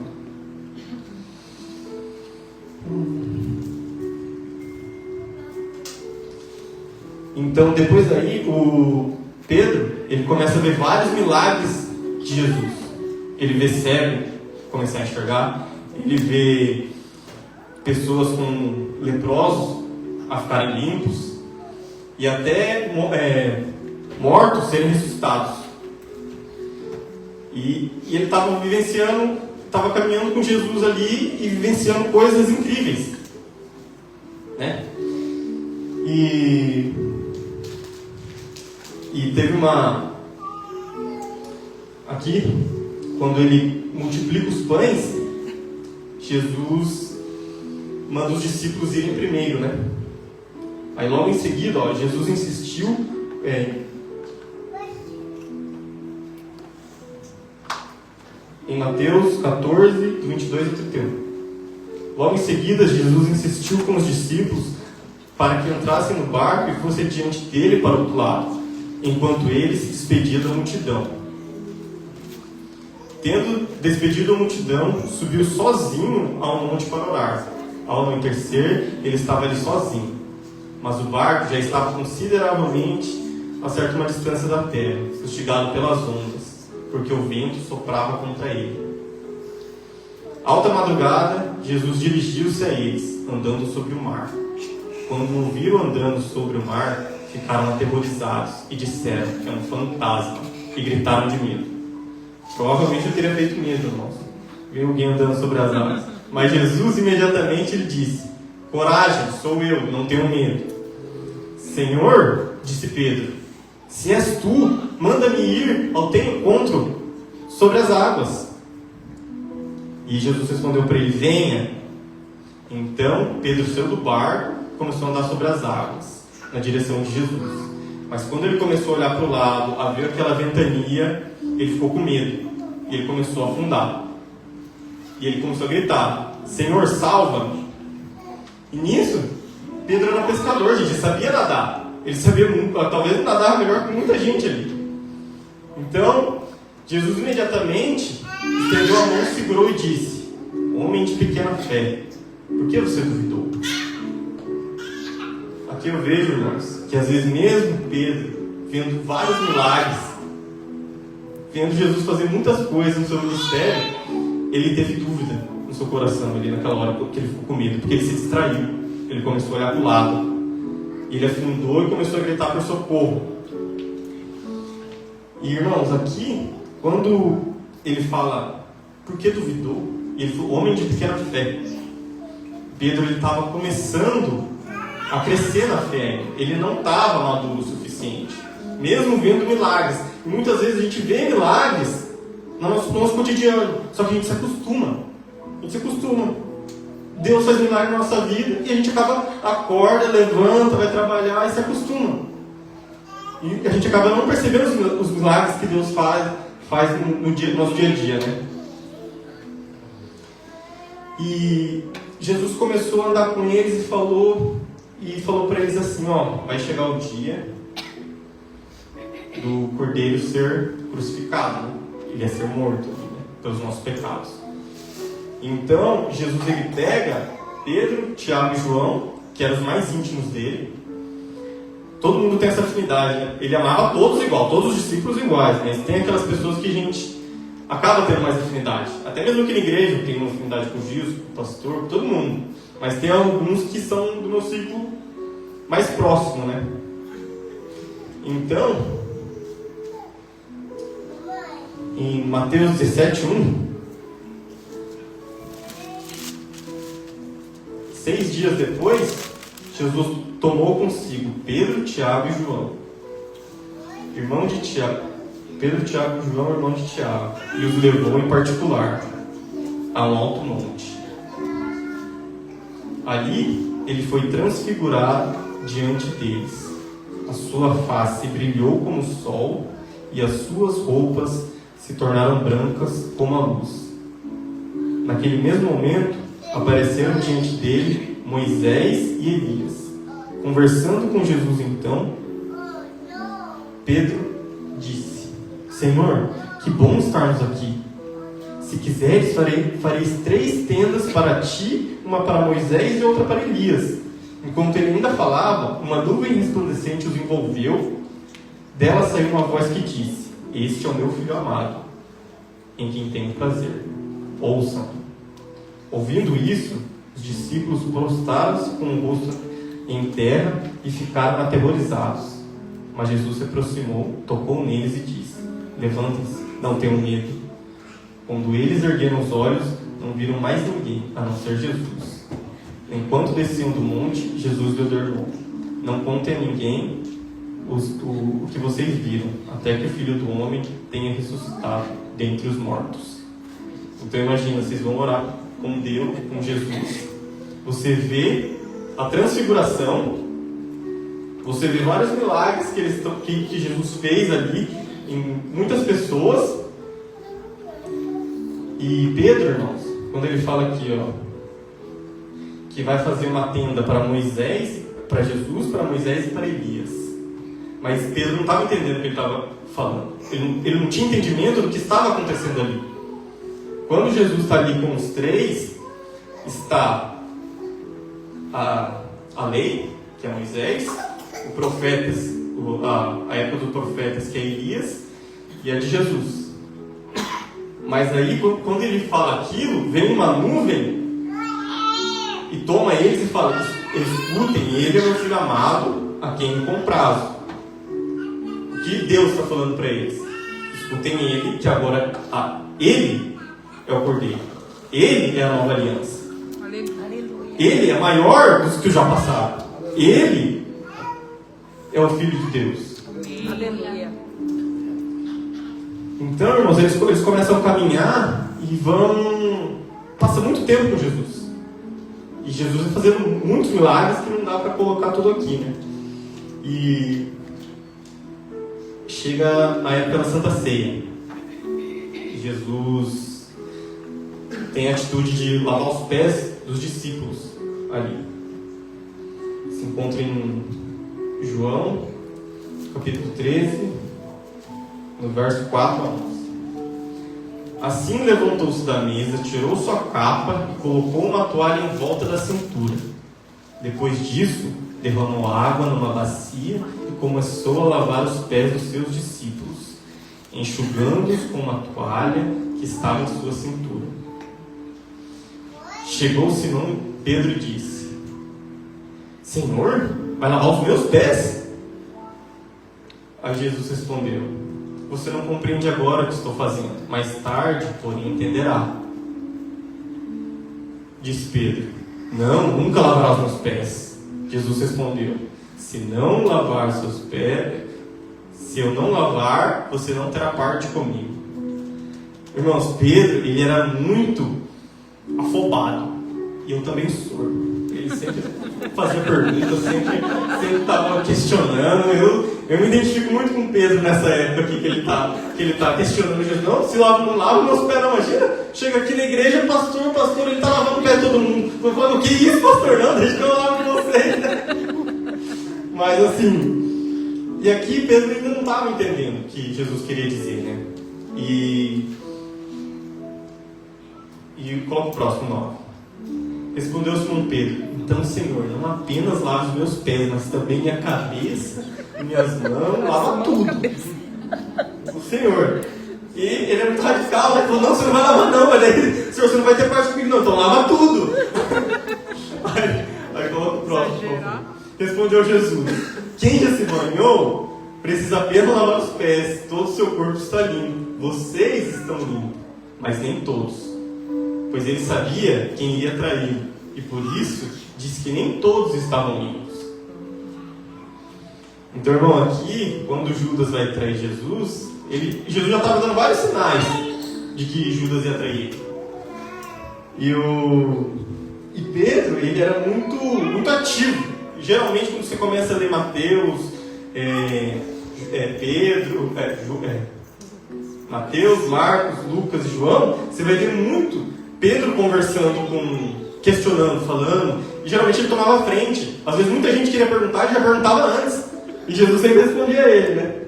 então depois daí o Pedro, ele começa a ver vários milagres de Jesus. Ele vê cego começar a enxergar, ele vê pessoas com leprosos a ficarem limpos e até mortos serem ressuscitados. E ele estava caminhando com Jesus ali e vivenciando coisas incríveis, né? E teve aqui, quando ele multiplica os pães, Jesus manda os discípulos irem primeiro, né? Aí logo em seguida, Jesus insistiu em Mateus 14, 22 e 31. Logo em seguida, Jesus insistiu com os discípulos para que entrassem no barco e fossem diante dele para o outro lado, enquanto ele se despedia da multidão. Tendo despedido a multidão, subiu sozinho ao monte para orar. Ao anoitecer, ele estava ali sozinho, mas o barco já estava consideravelmente a certa uma distância da terra, fustigado pelas ondas, porque o vento soprava contra ele. Alta madrugada, Jesus dirigiu-se a eles, andando sobre o mar. Quando o viram andando sobre o mar, ficaram aterrorizados e disseram que é um fantasma e gritaram de medo. Provavelmente eu teria feito medo, irmãos, ver alguém andando sobre as águas. Mas Jesus imediatamente lhe disse: coragem, sou eu, não tenho medo. Senhor, disse Pedro, se és tu, manda-me ir ao teu encontro sobre as águas. E Jesus respondeu para ele: venha. Então Pedro saiu do barco e começou a andar sobre as águas, na direção de Jesus. Mas quando ele começou a olhar para o lado, a ver aquela ventania, ele ficou com medo. E ele começou a afundar. E ele começou a gritar: Senhor, salva-me. E nisso, Pedro era pescador, gente, ele sabia nadar. Ele sabia, talvez nadava melhor que muita gente ali. Então, Jesus imediatamente estendeu a mão, segurou e disse: homem de pequena fé, por que você duvidou? Aqui eu vejo, irmãos, que às vezes mesmo Pedro, vendo vários milagres, vendo Jesus fazer muitas coisas no seu ministério, ele teve dúvida no seu coração ali naquela hora, porque ele ficou com medo, porque ele se distraiu. Ele começou a olhar para o lado, ele afundou e começou a gritar por socorro. E irmãos, aqui, quando ele fala por que duvidou, ele falou homem de pequena fé. Pedro estava começando a crescer na fé, ele não estava maduro o suficiente, mesmo vendo milagres. E muitas vezes a gente vê milagres no nosso cotidiano, só que a gente se acostuma. Deus faz milagre na nossa vida e a gente acorda, levanta, vai trabalhar e se acostuma. E a gente acaba não percebendo os milagres que Deus faz no nosso dia a dia, né? E Jesus começou a andar com eles e falou para eles assim: vai chegar o dia do Cordeiro ser crucificado, né? Ele ia ser morto, né, pelos nossos pecados. Então, Jesus ele pega Pedro, Tiago e João, que eram os mais íntimos dele. Todo mundo tem essa afinidade, né? Ele amava todos igual, todos os discípulos iguais, mas tem aquelas pessoas que a gente acaba tendo mais afinidade. Até mesmo aqui na igreja tem uma afinidade com o Gilson, com o pastor, com todo mundo. Mas tem alguns que são do meu ciclo mais próximo, né? Então, em Mateus 17:1, 6 dias depois, Jesus tomou consigo Pedro, Tiago e João, irmão de Tiago. Pedro, Tiago e João, irmão de Tiago, e os levou em particular a um alto monte. Ali ele foi transfigurado diante deles. A sua face brilhou como o sol e as suas roupas se tornaram brancas como a luz. Naquele mesmo momento, apareceram diante dele Moisés e Elias. Conversando com Jesus então, Pedro disse: Senhor, que bom estarmos aqui. Se quiseres, fareis 3 tendas para ti, uma para Moisés e outra para Elias. Enquanto ele ainda falava, uma nuvem resplandecente os envolveu. Dela saiu uma voz que disse: Este é o meu filho amado, em quem tenho prazer. Ouçam. Ouvindo isso, os discípulos prostraram-se com o rosto em terra e ficaram aterrorizados. Mas Jesus se aproximou, tocou neles e disse: Levantem-se, não tenham medo. Quando eles ergueram os olhos, não viram mais ninguém, a não ser Jesus. Enquanto desciam do monte, Jesus lhe ordenou: Não contem a ninguém o que vocês viram, até que o Filho do Homem tenha ressuscitado dentre os mortos. Então imagina, vocês vão orar com Deus, com Jesus. Você vê a transfiguração, você vê vários milagres que Jesus fez ali em muitas pessoas. E Pedro, irmãos, quando ele fala aqui, que vai fazer uma tenda para Moisés, para Jesus, para Moisés e para Elias. Mas Pedro não estava entendendo o que ele estava falando. Ele não tinha entendimento do que estava acontecendo ali. Quando Jesus está ali com os 3, está a lei, que é Moisés, os profetas, a época dos profetas, que é Elias, e a de Jesus. Mas aí, quando ele fala aquilo, vem uma nuvem e toma eles e fala: escutem, ele é o meu filho amado, a quem me comprazo. O que Deus está falando para eles? Escutem ele, que agora ele é o Cordeiro. Ele é a nova aliança. Aleluia. Ele é maior dos que já passaram. Ele é o Filho de Deus. Aleluia. Então, irmãos, eles começam a caminhar e passa muito tempo com Jesus. E Jesus vai fazendo muitos milagres que não dá para colocar tudo aqui, né? E chega a época da Santa Ceia. Jesus tem a atitude de lavar os pés dos discípulos ali. Se encontra em João, capítulo 13, no verso 4 a 11. Assim levantou-se da mesa, tirou sua capa e colocou uma toalha em volta da cintura. Depois disso, derramou água numa bacia e começou a lavar os pés dos seus discípulos, enxugando-os com uma toalha que estava em sua cintura. Chegou Simão Pedro e disse: Senhor, vai lavar os meus pés? Aí Jesus respondeu: Você não compreende agora o que estou fazendo, mais tarde, porém, entenderá. Disse Pedro: Não, nunca lavará os meus pés. Jesus respondeu: Se não lavar seus pés, se eu não lavar, você não terá parte comigo. Irmãos, Pedro, ele era muito afobado, e eu também sou. Ele sempre fazia perguntas, sempre estava questionando. Eu me identifico muito com Pedro nessa época aqui que ele tá questionando Jesus. Não, se lava, não lava meus pés, não. Imagina, chega aqui na igreja, pastor, ele tá lavando o pé de todo mundo. Eu falo: o que é isso, pastor? Não, deixa que eu lavo com vocês. Mas assim, e aqui Pedro ainda não estava entendendo o que Jesus queria dizer, né? E coloca o próximo 9. Respondeu Simão Pedro: então, Senhor, não apenas lave os meus pés, mas também minha cabeça e minhas mãos, lava tudo. O Senhor. E ele é muito radical, ele falou: não, você não vai lavar não, mas aí, Senhor, você não vai ter parte comigo não, então lava tudo. Aí coloca o próximo. Respondeu Jesus: quem já se banhou precisa apenas lavar os pés, todo o seu corpo está limpo. Vocês estão limpos, mas nem todos. Pois ele sabia quem iria traí-lo, e por isso disse que nem todos estavam limpos. Então, irmão, aqui, quando Judas vai trair Jesus, Jesus já estava dando vários sinais de que Judas ia trair ele. E Pedro, ele era muito ativo. Geralmente, quando você começa a ler Mateus, Mateus, Marcos, Lucas e João, você vai ver muito Pedro conversando, questionando, falando, e geralmente ele tomava a frente. Às vezes muita gente queria perguntar e já perguntava antes, e Jesus sempre respondia a ele, né?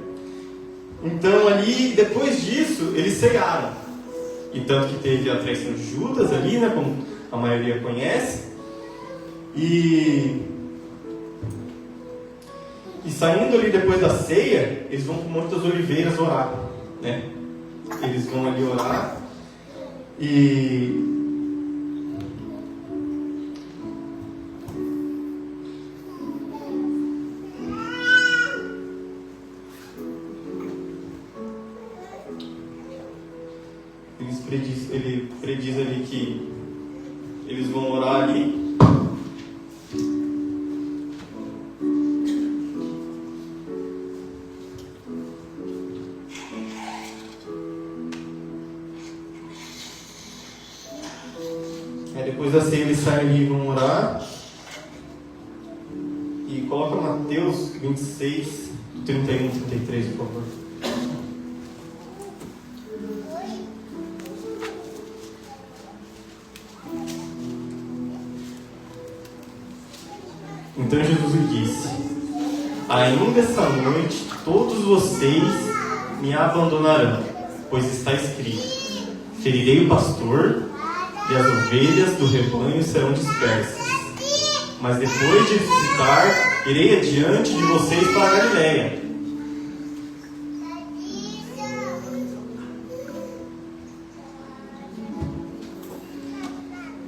Então ali, depois disso, eles cearam. E tanto que teve a traição de Judas ali, né, como a maioria conhece. E saindo ali depois da ceia, eles vão para o Monte das Oliveiras orar, né? Eles vão ali orar e ele prediz ali que eles vão orar ali. Depois da ceia eles saem ali e vão orar. E coloca Mateus 26, 31 e 33, por favor. Então Jesus lhe disse: ainda essa noite todos vocês me abandonarão, pois está escrito: ferirei o pastor e as ovelhas do rebanho serão dispersas. Mas depois de ressuscitar, irei adiante de vocês para a Galileia.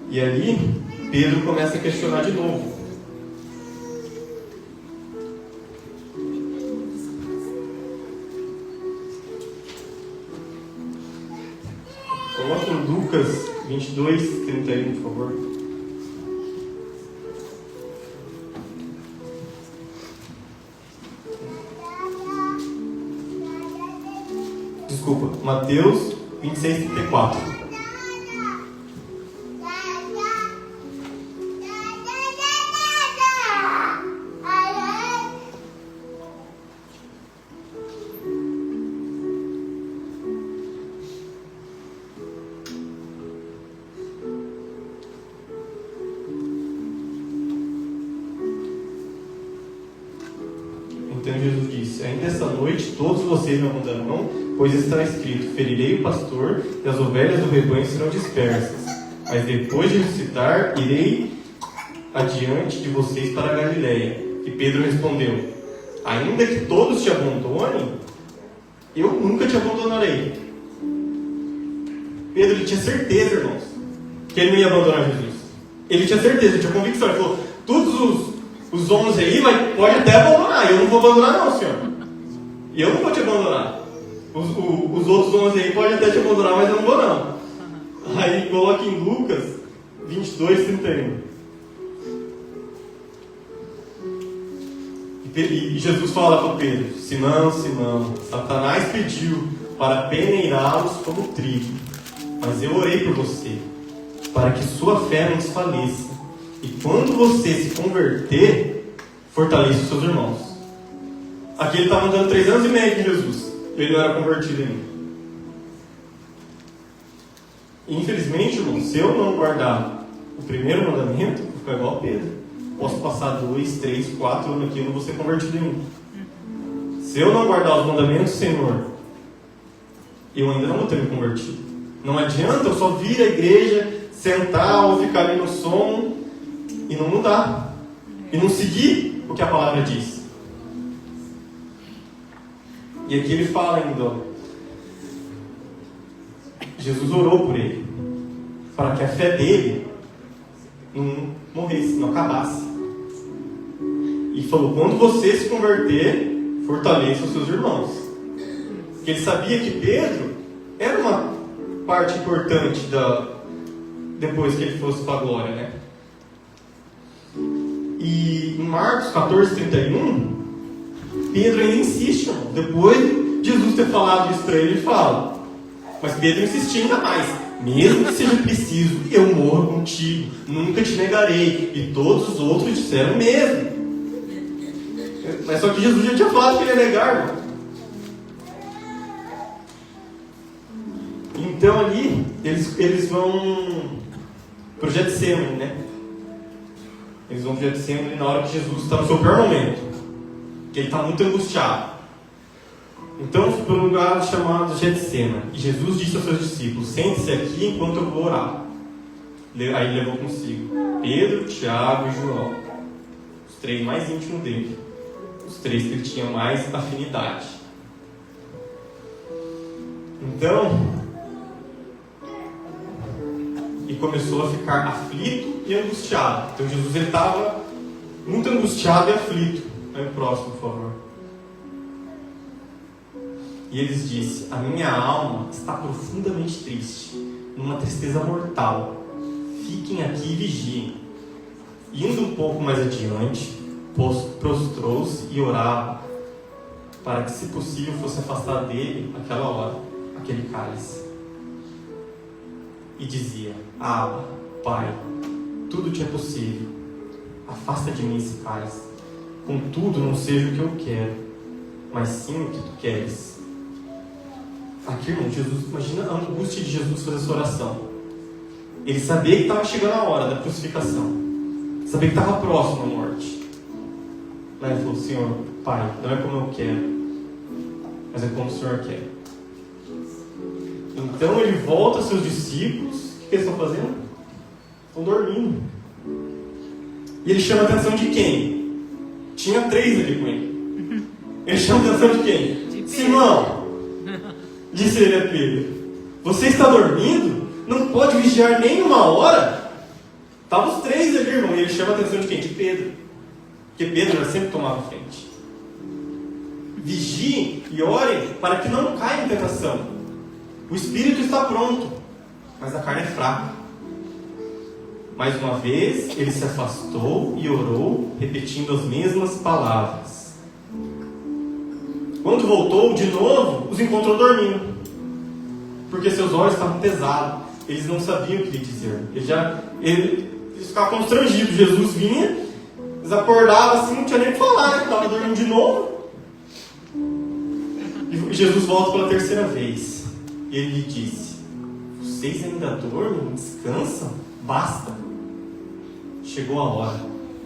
E ali, Pedro começa a questionar de novo. Coloca Lucas 22, 31, por favor. Desculpa, Mateus 26, 34. Então Jesus disse: ainda essa noite todos vocês me abandonarão, pois está escrito: ferirei o pastor e as ovelhas do rebanho serão dispersas. Mas depois de ressuscitar, irei adiante de vocês para a Galileia. E Pedro respondeu: ainda que todos te abandonem, eu nunca te abandonarei. Pedro, ele tinha certeza, irmãos, que ele não ia abandonar Jesus. Ele tinha certeza, ele tinha convicção. Ele falou: todos os 11 aí pode até abandonar, eu não vou abandonar não, Senhor. E eu não vou te abandonar. Os outros 11 aí podem até te abandonar, mas eu não vou não. Aí coloca em Lucas 22, 31. E Jesus fala para Pedro: Simão, Simão, Satanás pediu para peneirá-los como trigo, mas eu orei por você, para que sua fé não desfaleça. E quando você se converter, fortaleça os seus irmãos. Aqui ele estava andando 3 anos e meio com Jesus. Ele não era convertido ainda. Infelizmente, irmão, se eu não guardar o primeiro mandamento, vou ficar igual a Pedro. Posso passar 2, 3, 4 anos aqui e não vou ser convertido ainda. Se eu não guardar os mandamentos do Senhor, eu ainda não vou ter me convertido. Não adianta eu só vir à igreja, sentar ou ficar ali no sono e não mudar. E não seguir o que a palavra diz. E aqui ele fala ainda, ó, Jesus orou por ele, para que a fé dele não morresse, não acabasse. E falou, quando você se converter, fortaleça os seus irmãos. Porque ele sabia que Pedro era uma parte importante depois que ele fosse para a glória, né? E em Marcos 14:31, Pedro ainda insiste, irmão. Depois de Jesus ter falado isso para ele, ele fala, mas Pedro insistia ainda mais, mesmo que seja preciso, eu morro contigo, nunca te negarei. E todos os outros disseram o mesmo. Mas só que Jesus já tinha falado que ele ia negar, irmão. Então ali, eles vão para o Getsemane, né? Eles vão para o Getsemane na hora que Jesus está no seu pior momento, que ele está muito angustiado. Então foi para um lugar chamado Getsemane. E Jesus disse aos seus discípulos, sente-se aqui enquanto eu vou orar. Aí levou consigo Pedro, Tiago e João, os 3 mais íntimos dele, os 3 que ele tinha mais afinidade. Então, e começou a ficar aflito e angustiado. Então Jesus estava muito angustiado e aflito. Vai o próximo, por favor. E eles disse, a minha alma está profundamente triste, numa tristeza mortal. Fiquem aqui e vigiem. Indo um pouco mais adiante, prostrou-se e orava, para que, se possível, fosse afastar dele, aquela hora, aquele cálice. E dizia, Abba, Pai, tudo te é possível. Afasta de mim esse cálice. Contudo, não seja o que eu quero, mas sim o que tu queres. Aqui, irmão, Jesus, imagina a angústia de Jesus fazer essa oração. Ele sabia que estava chegando a hora da crucificação. Sabia que estava próximo à morte. Mas ele falou, Senhor, Pai, não é como eu quero, mas é como o Senhor quer. Então ele volta aos seus discípulos. O que eles estão fazendo? Estão dormindo. E ele chama a atenção de quem? Tinha 3 ali com ele. Ele chama a atenção de quem? Simão. Disse ele a Pedro, você está dormindo? Não pode vigiar nem 1 hora? Estavam os 3 ali, irmão. E ele chama a atenção de quem? De Pedro. Porque Pedro já sempre tomava frente. Vigiem e orem para que não caia em tentação. O espírito está pronto, mas a carne é fraca. Mais uma vez, ele se afastou e orou, repetindo as mesmas palavras. Quando voltou de novo, os encontrou dormindo, porque seus olhos estavam pesados. Eles não sabiam o que lhe dizer. Eles ficavam constrangidos. Jesus vinha, eles acordavam assim, não tinha nem o que falar, né? Estava dormindo de novo. E Jesus volta pela 3ª vez. E ele lhe disse, vocês ainda dormem? Descansam? Basta. Chegou a hora.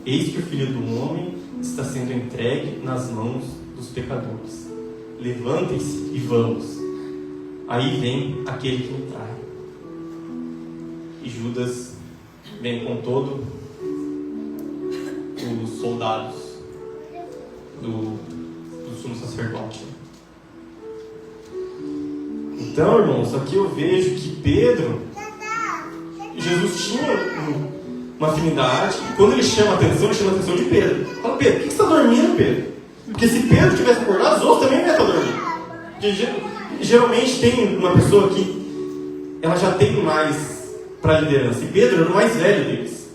Eis que o Filho do Homem está sendo entregue nas mãos dos pecadores. Levantem-se e vamos. Aí vem aquele que me trai. E Judas vem com todos os soldados do sumo sacerdote. Então, irmãos, aqui eu vejo que Pedro, Jesus tinha uma afinidade, e quando ele chama a atenção de Pedro. Fala, Pedro, por que você está dormindo, Pedro? Porque se Pedro tivesse acordado, os outros também iam estar dormindo. Porque geralmente tem uma pessoa que ela já tem mais para a liderança, e Pedro era o mais velho deles.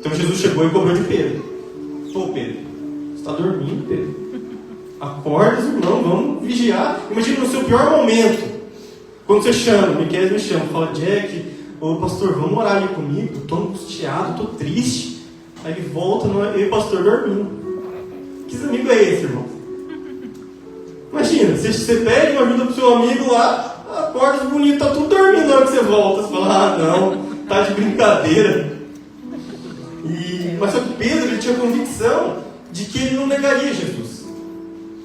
Então Jesus chegou e cobrou de Pedro. Pô, Pedro, você está dormindo, Pedro? Acorda, irmão, vamos vigiar. Imagina no seu pior momento, quando você chama, Miquel me chama, fala, Jack, ô pastor, vamos orar ali comigo, estou angustiado, estou triste. Aí ele volta, eu e o pastor dormindo. Que amigo é esse, irmão? Imagina, você pede uma ajuda pro seu amigo lá, acorda bonito, tá tudo dormindo na hora que você volta. Você fala, não, tá de brincadeira. Mas só que Pedro, ele tinha convicção de que ele não negaria Jesus.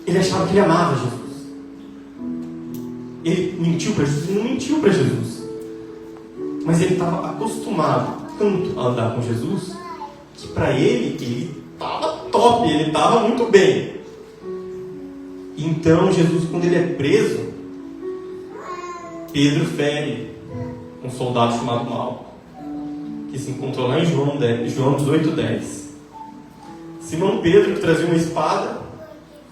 Ele achava que ele amava Jesus. Ele mentiu para Jesus? Ele não mentiu para Jesus. Mas ele estava acostumado tanto a andar com Jesus, que para ele estava top, ele estava muito bem. Então Jesus, quando ele é preso, Pedro fere um soldado chamado Malco, que se encontrou lá em João 18:10. Simão Pedro, que trazia uma espada,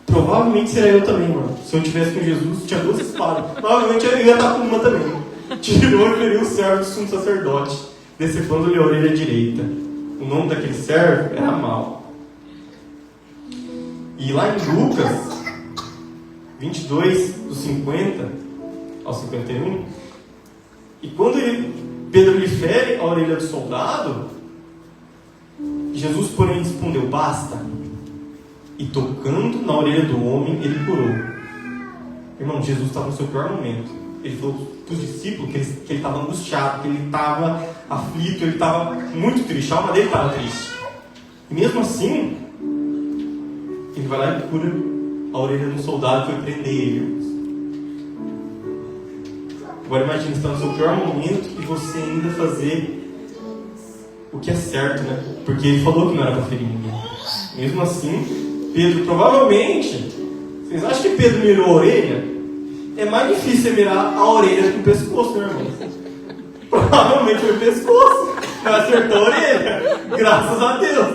provavelmente seria eu também, mano. Se eu tivesse com Jesus, tinha 2 espadas. Provavelmente eu ia estar com uma também. Tirou e feriu o servo do sumo sacerdote, decepando-lhe a orelha direita. O nome daquele servo era Malco. E lá em Lucas 22, do 50 ao 51, e quando Pedro lhe fere a orelha do soldado, Jesus, porém, respondeu: basta. E tocando na orelha do homem, ele curou. Irmão, Jesus estava no seu pior momento. Ele falou para os discípulos que ele estava angustiado, que ele estava aflito, ele estava muito triste, a alma dele estava triste. E mesmo assim, ele vai lá e cura a orelha de um soldado que foi prender ele. Agora imagine, você está no seu pior momento e você ainda fazer o que é certo, né? Porque ele falou que não era para ferir ninguém. Mesmo assim, Pedro, provavelmente, vocês acham que Pedro mirou a orelha? É mais difícil você mirar a orelha do que o pescoço, meu irmão. Provavelmente foi o pescoço, mas acertou a orelha. Graças a Deus.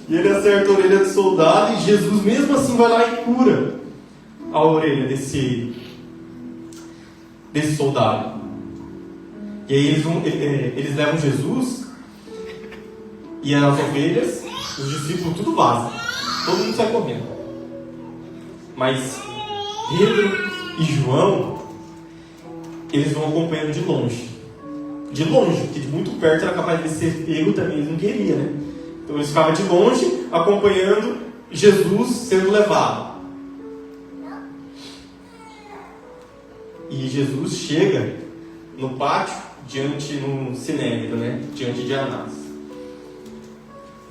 E ele acerta a orelha do soldado e Jesus mesmo assim vai lá e cura a orelha desse soldado. E aí eles levam Jesus e as ovelhas, os discípulos, tudo vaza. Todo mundo sai correndo. Mas Pedro e João, eles vão acompanhando de longe. De longe, porque de muito perto era capaz de ser pego também, eles não queriam, né? Então eles ficavam de longe, acompanhando Jesus sendo levado. E Jesus chega no pátio, no Sinédrio, né? Diante de Anás.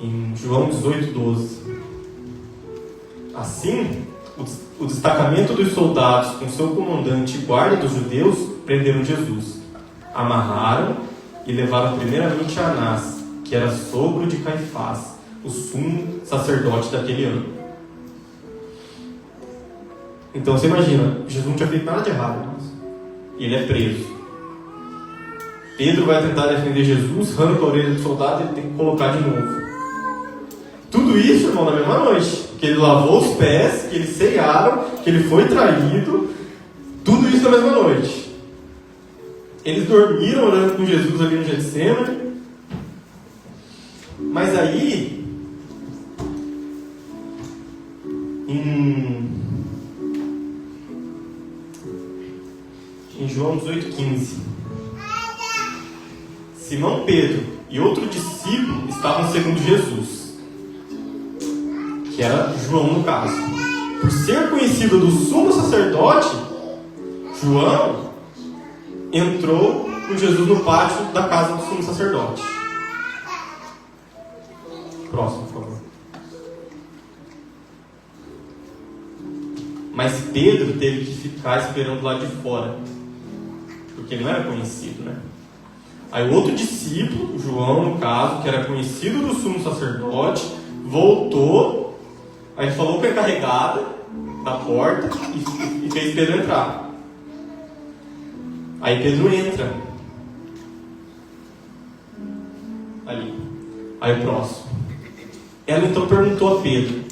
Em João 18:12. Assim, o destacamento dos soldados com seu comandante e guarda dos judeus prenderam Jesus. Amarraram e levaram primeiramente a Anás, que era sogro de Caifás, o sumo sacerdote daquele ano. Então você imagina, Jesus não tinha feito nada de errado, irmãos. E ele é preso. Pedro vai tentar defender Jesus, arranca a orelha do soldado e ele tem que colocar de novo. Tudo isso, irmão, na mesma noite. Que ele lavou os pés, que eles cearam, que ele foi traído. Tudo isso na mesma noite. Eles dormiram orando com Jesus ali no Getsemane. Mas aí, em João 18:15, Simão Pedro e outro discípulo estavam segundo Jesus, que era João no caso. Por ser conhecido do sumo sacerdote, João entrou com Jesus no pátio da casa do sumo sacerdote. Próximo, por favor. Mas Pedro teve que ficar esperando lá de fora, porque ele não era conhecido, né? Aí o outro discípulo, João no caso, que era conhecido do sumo sacerdote, voltou, aí falou com a encarregada da porta e fez Pedro entrar. Aí Pedro entra ali. Aí o próximo. Ela então perguntou a Pedro: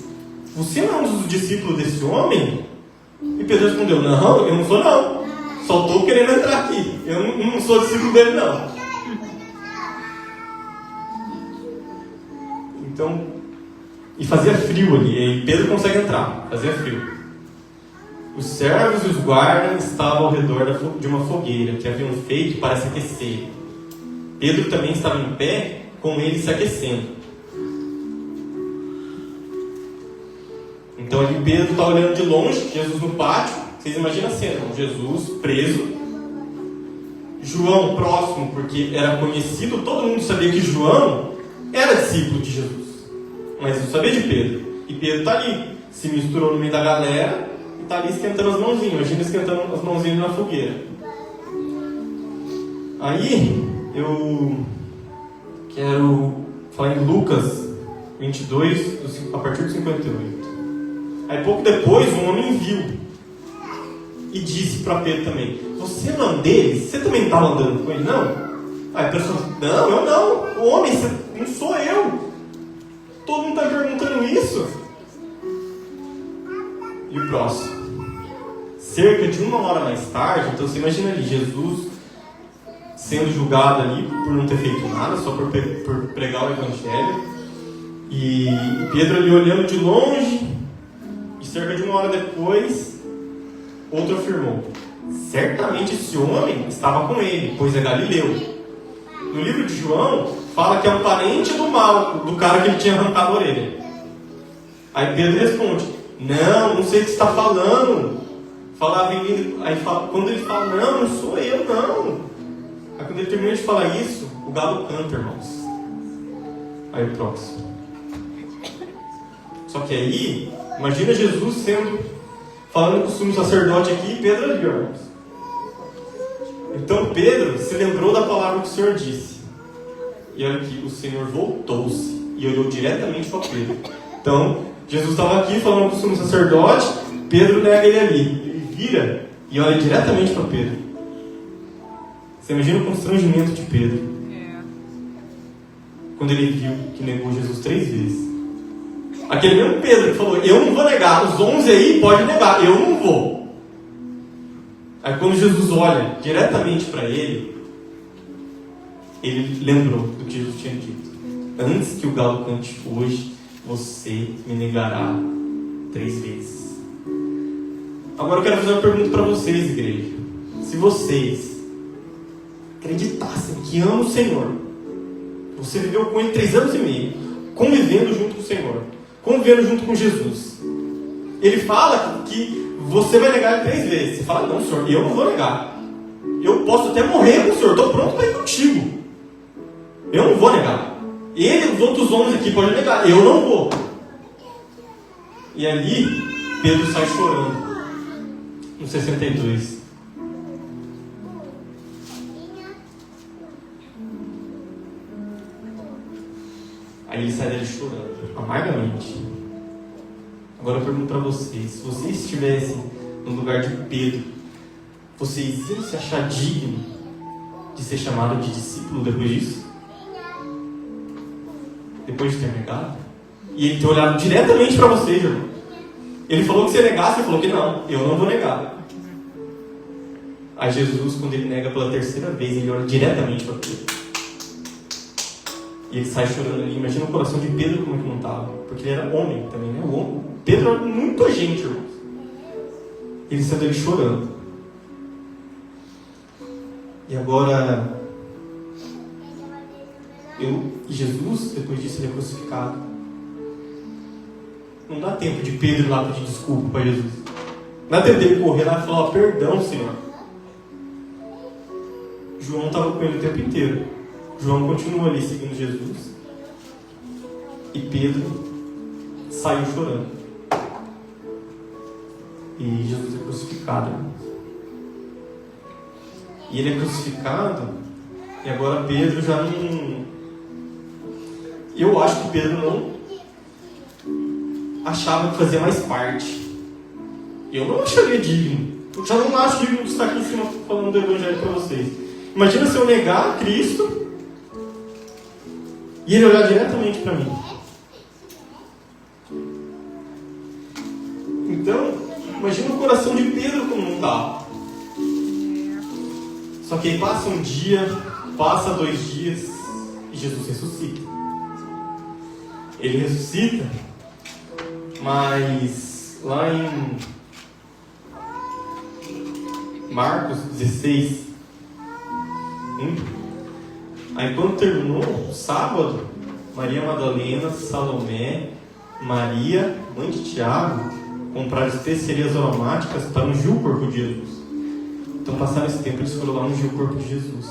você não é um dos discípulos desse homem? E Pedro respondeu: não, eu não sou não. Só estou querendo entrar aqui. Eu não sou discípulo dele não. Então, e fazia frio ali. E Pedro consegue entrar. Fazia frio. Os servos e os guardas estavam ao redor de uma fogueira que haviam feito para se aquecer. Pedro também estava em pé, com ele se aquecendo. Então ali Pedro está olhando de longe, Jesus no pátio. Vocês imaginam a cena, Jesus preso, João próximo, porque era conhecido, todo mundo sabia que João era discípulo de Jesus, mas não sabia de Pedro. E Pedro está ali, se misturou no meio da galera e está ali esquentando as mãozinhas. Imagina esquentando as mãozinhas na fogueira. Aí, eu quero falar em Lucas 22, a partir do 58. Aí, pouco depois, um homem viu e disse para Pedro também: você não é um deles? Você também estava andando com ele, não? Aí a pessoa disse: não, eu não. O homem, não sou eu. Todo mundo está perguntando isso. E o próximo. Cerca de 1 hora mais tarde, então você imagina ali, Jesus sendo julgado ali por não ter feito nada, só por pregar o Evangelho. E Pedro ali olhando de longe, e cerca de 1 hora depois, outro afirmou: certamente esse homem estava com ele, pois é galileu. No livro de João, fala que é um parente do cara que ele tinha arrancado a orelha. Aí Pedro responde: não sei o que você está falando. Quando ele fala: não sou eu, não. Aí quando ele termina de falar isso, o galo canta, irmãos. Aí o próximo. Só que aí, imagina Jesus falando com o sumo sacerdote aqui e Pedro ali, irmãos. Então Pedro se lembrou da palavra que o Senhor disse. E olha que o Senhor voltou-se e olhou diretamente para Pedro. Então, Jesus estava aqui falando com o sumo sacerdote, Pedro nega ele ali. Ele vira e olha diretamente para Pedro. Você imagina o constrangimento de Pedro quando ele viu que negou Jesus 3 vezes. Aquele mesmo Pedro que falou: eu não vou negar, os 11 aí pode negar, eu não vou. Aí quando Jesus olha diretamente para ele lembrou do que Jesus tinha dito: antes que o galo cante hoje, você me negará 3 vezes. Agora eu quero fazer uma pergunta para vocês, igreja. Se vocês acreditassem que amam o Senhor, você viveu com ele 3 anos e meio, convivendo junto com o Senhor, convivendo junto com Jesus. Ele fala que você vai negar ele 3 vezes. Você fala: não, Senhor, eu não vou negar. Eu posso até morrer com o Senhor, estou pronto para ir contigo. Eu não vou negar. Ele, os outros 11 aqui podem negar, eu não vou. E ali, Pedro sai chorando. No 62. Aí ele sai dali chorando, amargamente. Agora eu pergunto para vocês: se vocês estivessem no lugar de Pedro, vocês iam se achar digno de ser chamado de discípulo depois disso? Depois de ter negado? E ele ter olhado diretamente para vocês, irmão. Ele falou que se negasse, ele falou que não, eu não vou negar. Aí Jesus, quando ele nega pela 3ª vez, ele olha diretamente para Pedro. E ele sai chorando ali. Imagina o coração de Pedro como é que não estava. Porque ele era homem também, né? Pedro era muito gente, irmãos. Ele saiu dele chorando. E agora, Jesus, depois disso, ele é crucificado. Não dá tempo de Pedro ir lá pedir desculpa para Jesus. Não dá tempo dele correr lá e falar: perdão, Senhor. João estava com ele o tempo inteiro. João continua ali seguindo Jesus. E Pedro saiu chorando. E Jesus é crucificado. E ele é crucificado. E agora Pedro já não... Eu acho que Pedro não achava que fazia mais parte. Eu não acharia digno. Eu já não acho digno de estar aqui em cima falando do Evangelho para vocês. Imagina se eu negar Cristo e ele olhar diretamente para mim. Então, imagina o coração de Pedro como não está. Só que aí passa um dia, passa 2 dias e Jesus ressuscita. Ele ressuscita, mas lá em Marcos 16, aí quando terminou o sábado, Maria Madalena, Salomé, Maria, mãe de Tiago, compraram especiarias aromáticas para ungir o corpo de Jesus. Então passaram esse tempo, eles foram lá ungir o corpo de Jesus.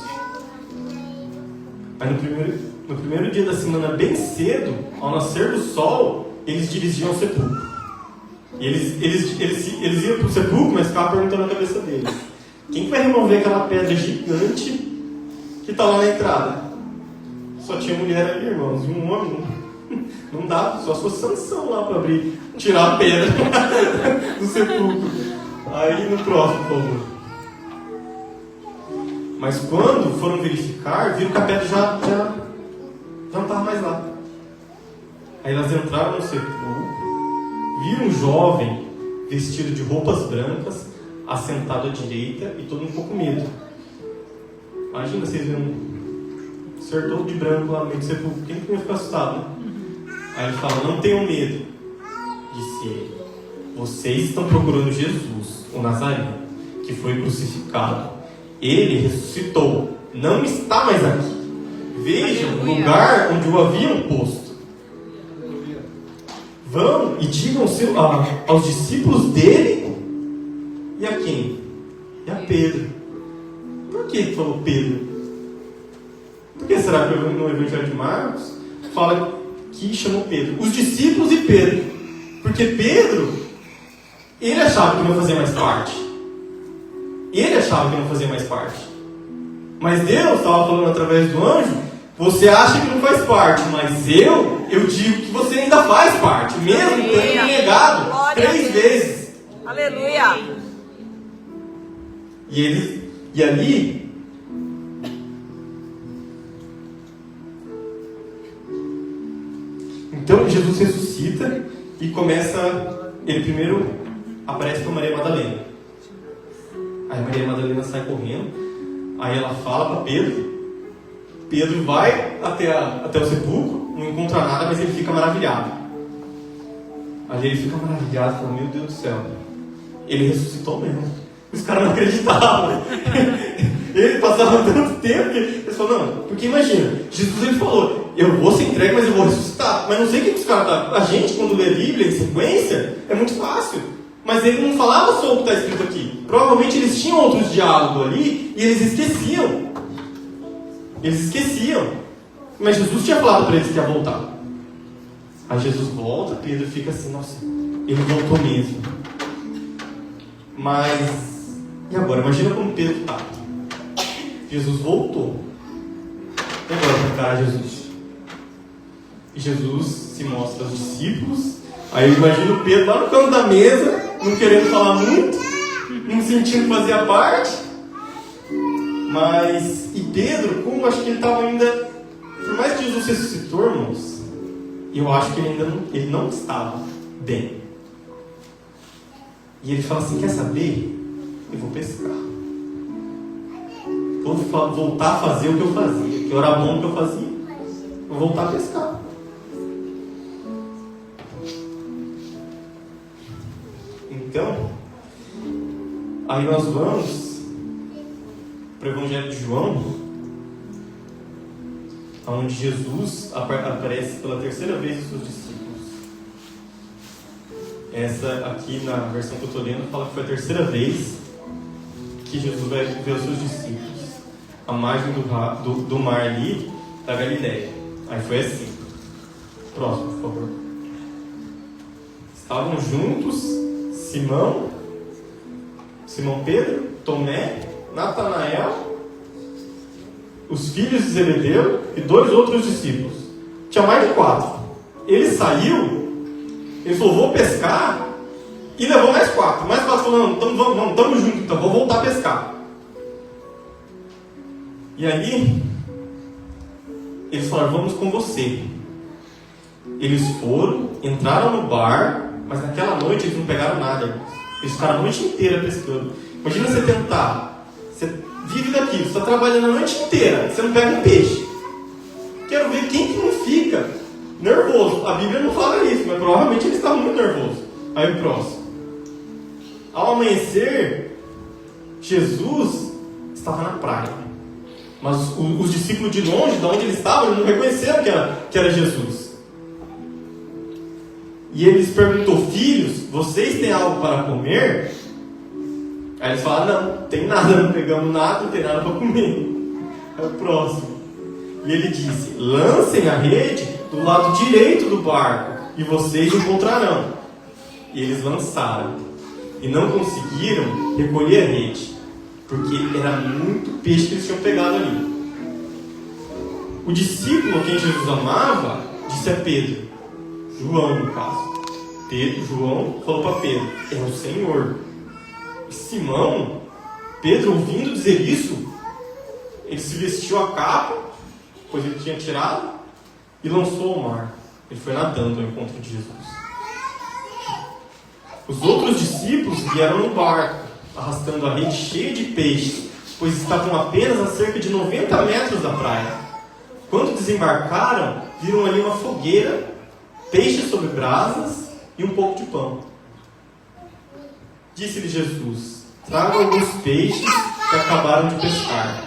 Aí no primeiro dia da semana, bem cedo, ao nascer do sol, eles dirigiam ao sepulcro. E eles iam para o sepulcro, mas ficavam perguntando na cabeça deles: quem vai remover aquela pedra gigante que está lá na entrada. Só tinha mulher ali, irmãos, e um homem. Não dá, só se fosse Sansão lá para abrir, tirar a pedra do sepulcro. Aí no próximo, por favor. Mas quando foram verificar, viram que a pedra já não estava mais lá. Aí elas entraram no sepulcro, viram um jovem vestido de roupas brancas, assentado à direita e todo um pouco com medo. Imagina vocês vendo um ser todo de branco lá no meio do sepulcro. Quem que ia ficar assustado, né? Aí ele fala: não tenham medo. Disse ele: vocês estão procurando Jesus, o Nazareno, que foi crucificado. Ele ressuscitou, não está mais aqui. Vejam o lugar onde o haviam posto. Vão e digam aos discípulos dele. E a quem? E a Pedro. Por que ele falou Pedro? Por que será que no Evangelho de Marcos fala que chamou Pedro? Os discípulos e Pedro. Porque Pedro, ele achava que não fazia mais parte. Ele achava que não fazia mais parte. Mas Deus estava falando através do anjo: você acha que não faz parte, mas eu digo que você ainda faz parte, mesmo tendo negado 3 vezes. Aleluia. E ali, então Jesus ressuscita e começa. Ele primeiro aparece para Maria Madalena. Aí Maria Madalena sai correndo. Aí ela fala para Pedro. Pedro vai até o sepulcro, não encontra nada, mas ele fica maravilhado. Ali ele fica maravilhado, fala: meu Deus do céu, ele ressuscitou mesmo. Os caras não acreditavam. Ele passava tanto tempo que eles falaram: não, porque imagina, Jesus ele falou: eu vou ser entregue, mas eu vou ressuscitar. Mas não sei o que os caras. A gente, quando lê a Bíblia em sequência, é muito fácil. Mas ele não falava só o que está escrito aqui. Provavelmente eles tinham outros diálogos ali e eles esqueciam. Mas Jesus tinha falado para eles que ia voltar. Aí Jesus volta, Pedro fica assim: nossa, ele voltou mesmo. Mas e agora? Imagina como Pedro está. Jesus voltou. E agora para encarar Jesus? E Jesus se mostra aos discípulos. Aí eu imagino o Pedro lá no canto da mesa, não querendo falar muito, não sentindo fazer a parte. E Pedro, como eu acho que ele estava ainda, por mais que Jesus ressuscitou, irmãos, eu acho que ele não estava bem. E ele fala assim: quer saber? Eu vou pescar. Vou voltar a fazer o que eu fazia, que era bom o que eu fazia. Vou voltar a pescar. Então, aí nós vamos para o Evangelho de João, onde Jesus aparece pela 3ª vez aos seus discípulos. Essa aqui na versão que eu estou lendo fala que foi a 3ª vez que Jesus vai ver os seus discípulos, à margem do mar ali da Galileia. Aí foi assim. Próximo, por favor. Estavam juntos Simão Pedro, Tomé, Natanael, os filhos de Zebedeu e 2 outros discípulos. Tinha mais de 4. Ele saiu, ele falou: vou pescar, e levou mais 4. Mais 4 falou: não, estamos juntos, então vou voltar a pescar. E aí eles falaram: vamos com você. Eles foram, entraram no bar, mas naquela noite eles não pegaram nada. Eles ficaram a noite inteira pescando. Imagina você tentar, você vive daquilo, você está trabalhando a noite inteira, você não pega um peixe. Quero ver quem que não fica nervoso. A Bíblia não fala isso, mas provavelmente eles estavam muito nervosos. Aí o próximo. Ao amanhecer, Jesus estava na praia. Mas os discípulos de longe, de onde eles estavam, eles não reconheceram que era Jesus. E ele lhes perguntou: filhos, vocês têm algo para comer? Aí eles falaram: não, tem nada, não pegamos nada, não tem nada para comer. É o próximo. E ele disse: lancem a rede do lado direito do barco e vocês encontrarão. E eles lançaram e não conseguiram recolher a rede, porque era muito peixe que eles tinham pegado ali. o discípulo a quem Jesus amava disse a Pedro, João no caso. João falou para Pedro, é o Senhor. E Simão, Pedro ouvindo dizer isso, ele se vestiu a capa, pois ele tinha tirado, e lançou ao mar. Ele foi nadando ao encontro de Jesus. Os outros discípulos vieram no barco, arrastando a rede cheia de peixes, pois estavam apenas a cerca de 90 metros da praia. Quando desembarcaram, viram ali uma fogueira, peixes sobre brasas e um pouco de pão. Disse-lhe Jesus, traga alguns peixes que acabaram de pescar.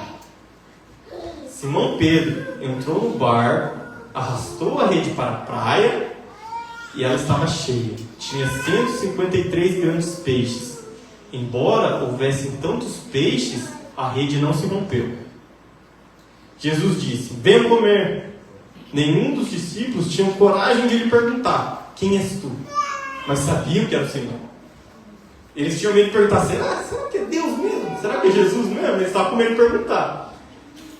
Simão Pedro entrou no barco, arrastou a rede para a praia e ela estava cheia. Tinha 153 grandes peixes. Embora houvessem tantos peixes, a rede não se rompeu. Jesus disse, venham comer. Nenhum dos discípulos tinha coragem de lhe perguntar, quem és tu? Mas sabiam que era o Senhor. Eles tinham medo de perguntar, será que é Deus mesmo? Será que é Jesus mesmo? Eles estavam com medo de perguntar.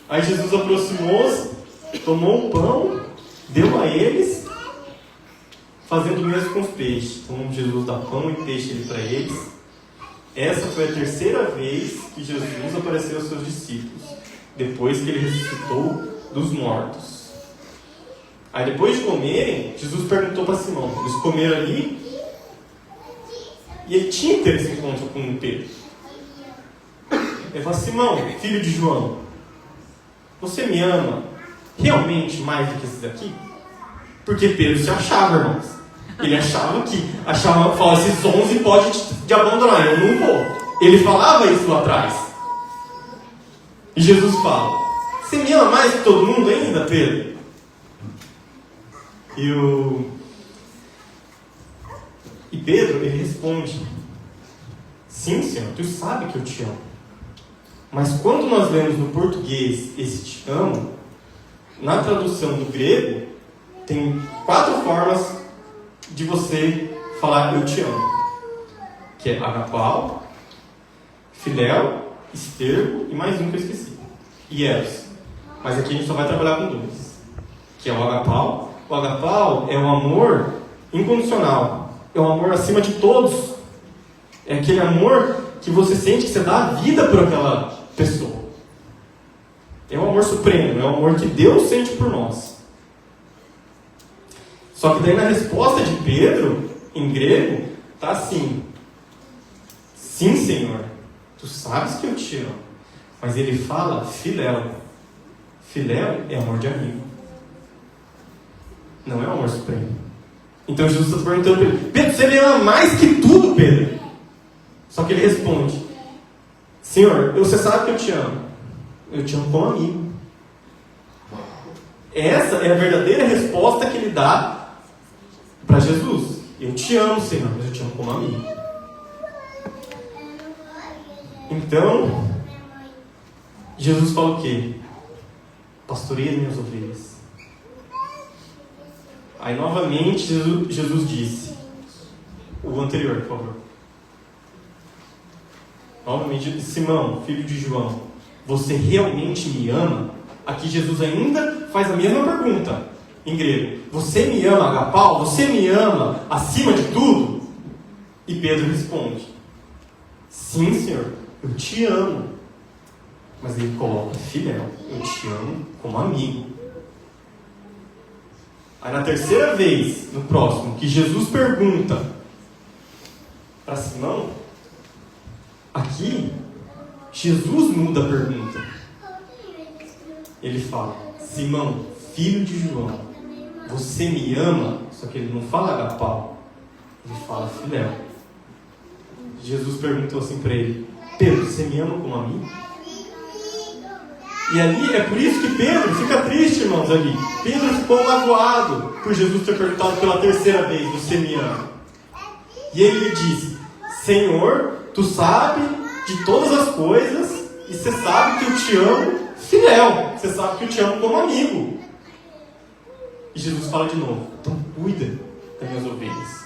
Aí Jesus aproximou-se, tomou o pão, deu a eles, fazendo o mesmo com os peixes. Então Jesus dá pão e peixe para eles. Essa foi a terceira vez que Jesus apareceu aos seus discípulos, depois que ele ressuscitou dos mortos. Aí depois de comerem, Jesus perguntou para Simão, eles comeram ali, e ele tinha que ter esse encontro com Pedro. Ele falou, Simão, filho de João, você me ama realmente mais do que esses aqui? Porque Pedro se achava, irmãos. Ele achava, falava, esses 11 podem te abandonar, eu não vou. Ele falava isso lá atrás. E Jesus fala, você me ama mais que todo mundo ainda, Pedro? E Pedro, ele responde, sim, Senhor, tu sabe que eu te amo. Mas quando nós lemos no português esse te amo, na tradução do grego, tem 4 formas de você falar eu te amo. Que é agapau, filéu, esterco e mais um que eu esqueci. E eros. Mas aqui a gente só vai trabalhar com 2. Que é o agapau. O agapau é um amor incondicional. É um amor acima de todos. É aquele amor que você sente que você dá a vida por aquela pessoa. É um amor supremo. É um amor que Deus sente por nós. Só que daí na resposta de Pedro, em grego, está assim. Sim, Senhor, tu sabes que eu te amo. Mas ele fala filéu. Filéu é amor de amigo. Não é um amor supremo. Então Jesus está perguntando para ele, Pedro, você me ama mais que tudo, Pedro? Só que ele responde, Senhor, você sabe que eu te amo. Eu te amo como amigo. Essa é a verdadeira resposta que ele dá para Jesus. Eu te amo, Senhor, mas eu te amo como amigo. Então, Jesus fala o quê? Pastoreia as minhas ovelhas. Aí novamente Jesus disse, o anterior, por favor. Novamente, Simão, filho de João, você realmente me ama? Aqui Jesus ainda faz a mesma pergunta, em grego. Você me ama, agapau? Você me ama acima de tudo? E Pedro responde, sim, Senhor, eu te amo. Mas ele coloca, filéu, eu te amo como amigo. Aí na terceira vez, no próximo, que Jesus pergunta para Simão, aqui, Jesus muda a pergunta. Ele fala, Simão, filho de João, você me ama? Só que ele não fala agapau, ele fala filéu. Jesus perguntou assim para ele, Pedro, você me ama como a mim? E ali, é por isso que Pedro fica triste, irmãos, ali. Pedro ficou magoado por Jesus ter perguntado pela terceira vez, você me ama? E ele lhe disse, Senhor, tu sabe de todas as coisas, e você sabe que eu te amo filéu, você sabe que eu te amo como amigo. E Jesus fala de novo, então cuida das minhas ovelhas.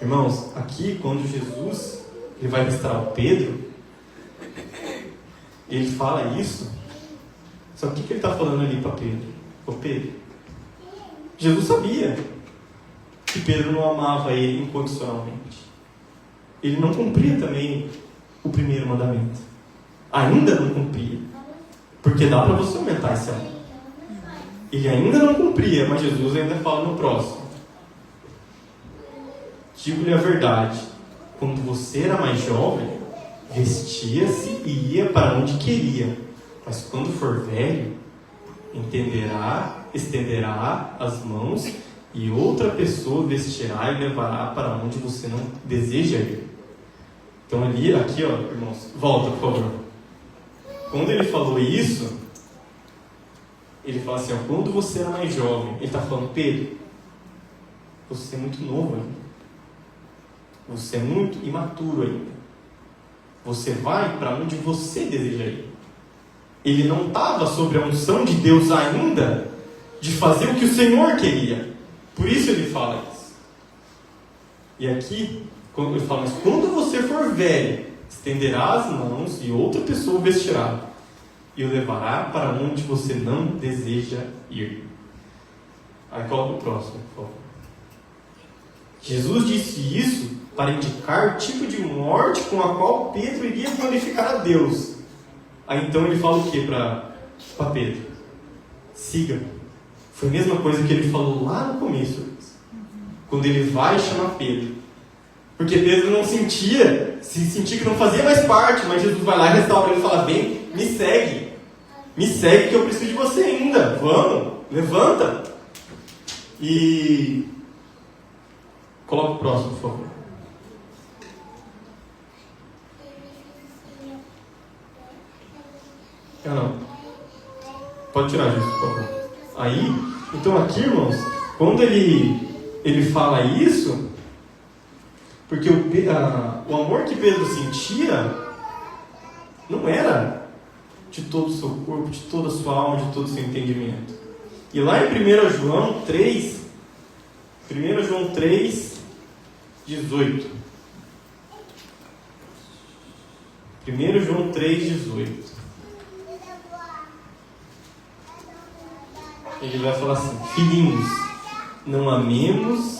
Irmãos, aqui quando Jesus ele vai restaurar o Pedro, ele fala isso, Só que o que ele está falando ali para Pedro? Ô Pedro, Jesus sabia que Pedro não amava ele incondicionalmente. Ele não cumpria também o primeiro mandamento. Ainda não cumpria. Porque dá para você aumentar esse amor. Ele ainda não cumpria, mas Jesus ainda fala no próximo. Digo-lhe a verdade, quando você era mais jovem, vestia-se e ia para onde queria. Mas quando for velho, estenderá as mãos e outra pessoa vestirá e levará para onde você não deseja ir. Então aqui, ó, irmãos, volta, por favor. Quando ele falou isso, ele fala assim, ó, quando você era mais jovem, ele está falando, Pedro, você é muito novo ainda. Você é muito imaturo ainda. Você vai para onde você deseja ir. Ele não estava sob a unção de Deus ainda de fazer o que o Senhor queria. Por isso ele fala isso. E aqui, quando ele fala, mas quando você for velho, estenderá as mãos e outra pessoa o vestirá e o levará para onde você não deseja ir. Aí coloca o próximo, por favor. Jesus disse isso para indicar o tipo de morte com a qual Pedro iria glorificar a Deus. Aí então ele fala o que para Pedro? Siga. Foi a mesma coisa que ele falou lá no começo, quando ele vai chamar Pedro. Porque Pedro não sentia que não fazia mais parte, mas Jesus vai lá e restaura ele e fala, vem, me segue que eu preciso de você ainda, vamos, levanta. E coloca o próximo, por favor. Não. Pode tirar, Jesus, por favor. Aí, então aqui, irmãos, quando ele fala isso, porque o amor que Pedro sentia não era de todo o seu corpo, de toda a sua alma, de todo o seu entendimento. E lá em 1 João 3, 18. 1 João 3, 18. Ele vai falar assim, filhinhos, não amemos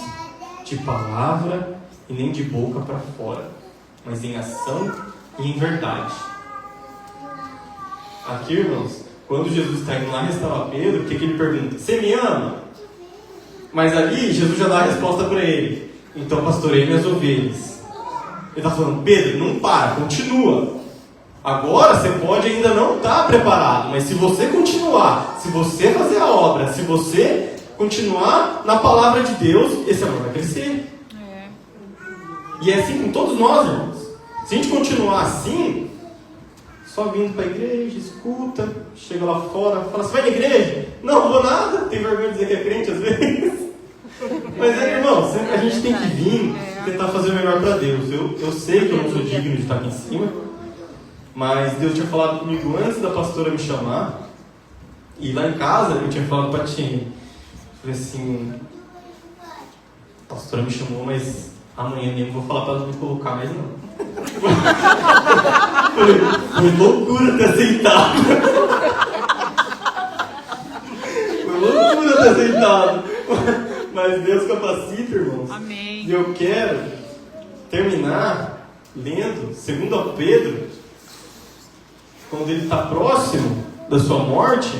de palavra e nem de boca para fora, mas em ação e em verdade. Aqui, irmãos, quando Jesus está indo lá restaurar Pedro, o que ele pergunta? Você me ama? Mas ali, Jesus já dá a resposta para ele. Então, pastorei minhas ovelhas. Ele está falando, Pedro, não para, continua. Agora, você pode ainda não estar preparado, mas se você continuar, se você fazer a obra, se você continuar na palavra de Deus, esse amor vai crescer. E é assim com todos nós, irmãos. Se a gente continuar assim, só vindo para a igreja, escuta, chega lá fora, fala, você vai na igreja? Não vou nada, tem vergonha de dizer que é crente às vezes. Mas irmão, a gente tem que vir tentar fazer o melhor para Deus. Eu sei que eu não sou digno de estar aqui em cima, mas Deus tinha falado comigo antes da pastora me chamar, e lá em casa eu tinha falado para a Tia, falei assim, a pastora me chamou, mas amanhã mesmo vou falar para ela não me colocar mais não. Foi loucura ter aceitado. Foi loucura ter aceitado. Mas Deus capacita, irmãos. Amém. E eu quero terminar lendo 2 Pedro, quando ele está próximo da sua morte.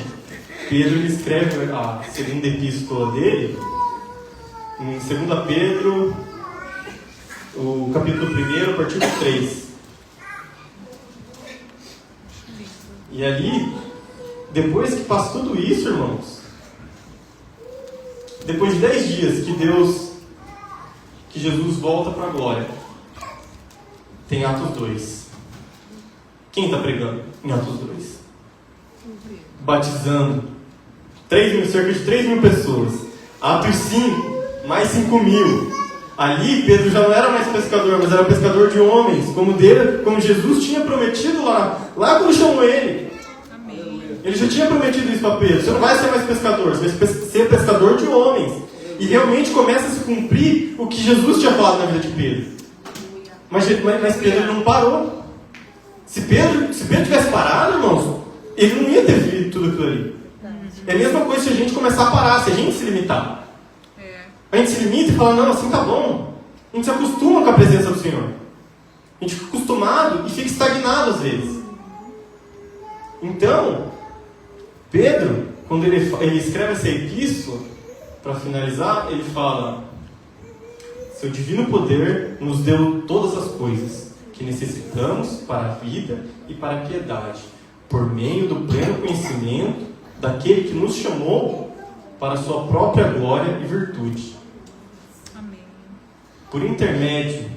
Pedro ele escreve a segunda epístola dele em 2 Pedro, o capítulo 1, a partir do 3. E ali, depois que passa tudo isso, irmãos, depois de 10 dias que Jesus volta para a glória, tem Atos 2. Quem está pregando em Atos 2? Batizando cerca de 3 mil pessoas. Atos 5, mais 5 mil. Ali Pedro já não era mais pescador, mas era pescador de homens, como Jesus tinha prometido lá quando chamou ele. Amém. Ele já tinha prometido isso para Pedro. Você não vai ser mais pescador, você vai ser pescador de homens. E realmente começa a se cumprir o que Jesus tinha falado na vida de Pedro. Mas Pedro não parou. Se Pedro tivesse parado, irmãos, ele não ia ter vivido tudo aquilo ali. É a mesma coisa se a gente começar a parar, se a gente se limitar. A gente se limita e fala, não, assim tá bom. A gente se acostuma com a presença do Senhor. A gente fica acostumado e fica estagnado às vezes. Então, Pedro, quando ele escreve essa epístola, para finalizar, ele fala: seu divino poder nos deu todas as coisas que necessitamos para a vida e para a piedade, por meio do pleno conhecimento daquele que nos chamou para a sua própria glória e virtude. Amém. Por intermédio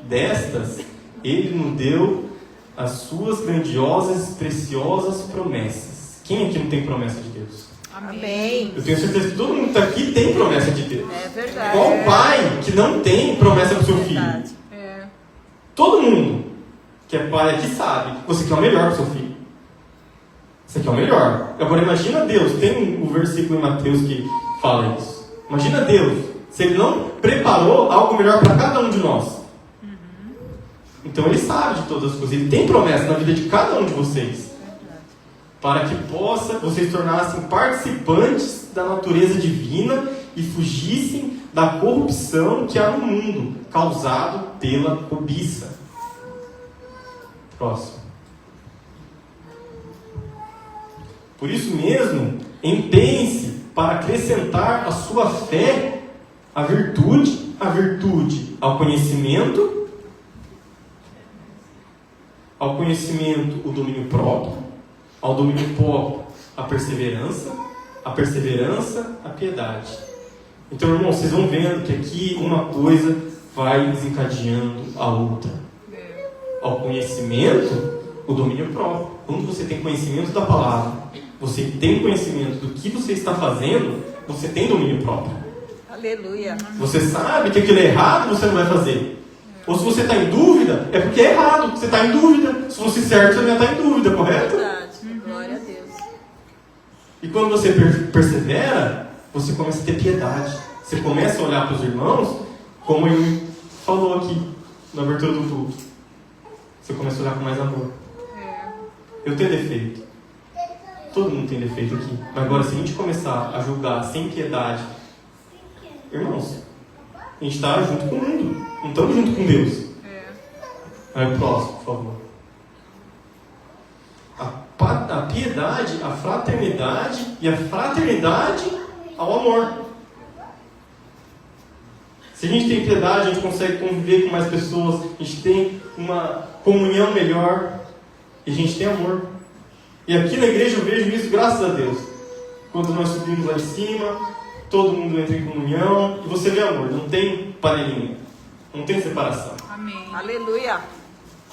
destas, ele nos deu as suas grandiosas e preciosas promessas. Quem aqui não tem promessa de Deus? Amém. Eu tenho certeza que todo mundo que está aqui tem promessa de Deus. É verdade. Qual pai que não tem promessa para o seu filho? Verdade. É. Todo mundo que é pai aqui sabe que você quer o melhor para o seu filho. Você quer o melhor. Agora imagina Deus, tem o versículo em Mateus que fala isso. Imagina Deus, se Ele não preparou algo melhor para cada um de nós. Então Ele sabe de todas as coisas. Ele tem promessa na vida de cada um de vocês. Para que vocês tornassem participantes da natureza divina e fugissem da corrupção que há no mundo, causado pela cobiça. Próximo. Por isso mesmo, empenhe-se para acrescentar à sua fé a virtude ao conhecimento o domínio próprio, ao domínio próprio a perseverança, a piedade. Então, irmãos, vocês vão vendo que aqui uma coisa vai desencadeando a outra. Ao conhecimento, o domínio próprio. Quando você tem conhecimento da palavra, você tem conhecimento do que você está fazendo, você tem domínio próprio. Aleluia. Você sabe que aquilo é errado, você não vai fazer. Ou se você está em dúvida, é porque é errado. Você está em dúvida. Se fosse certo, você não ia estar em dúvida, correto? Verdade. Glória a Deus. E quando você persevera, você começa a ter piedade. Você começa a olhar para os irmãos, como ele falou aqui na abertura do culto. Você começa a olhar com mais amor. Eu tenho defeito. Todo mundo tem defeito aqui. Mas agora, se a gente começar a julgar sem piedade, irmãos, a gente está junto com o mundo. Não estamos junto com Deus. Aí o próximo, por favor. A piedade, a fraternidade e a fraternidade ao amor. Se a gente tem piedade, a gente consegue conviver com mais pessoas, a gente tem uma comunhão melhor e a gente tem amor. E aqui na igreja eu vejo isso, graças a Deus. Quando nós subimos lá em cima, todo mundo entra em comunhão e você vê amor, não tem panelinha, não tem separação. Amém. Aleluia.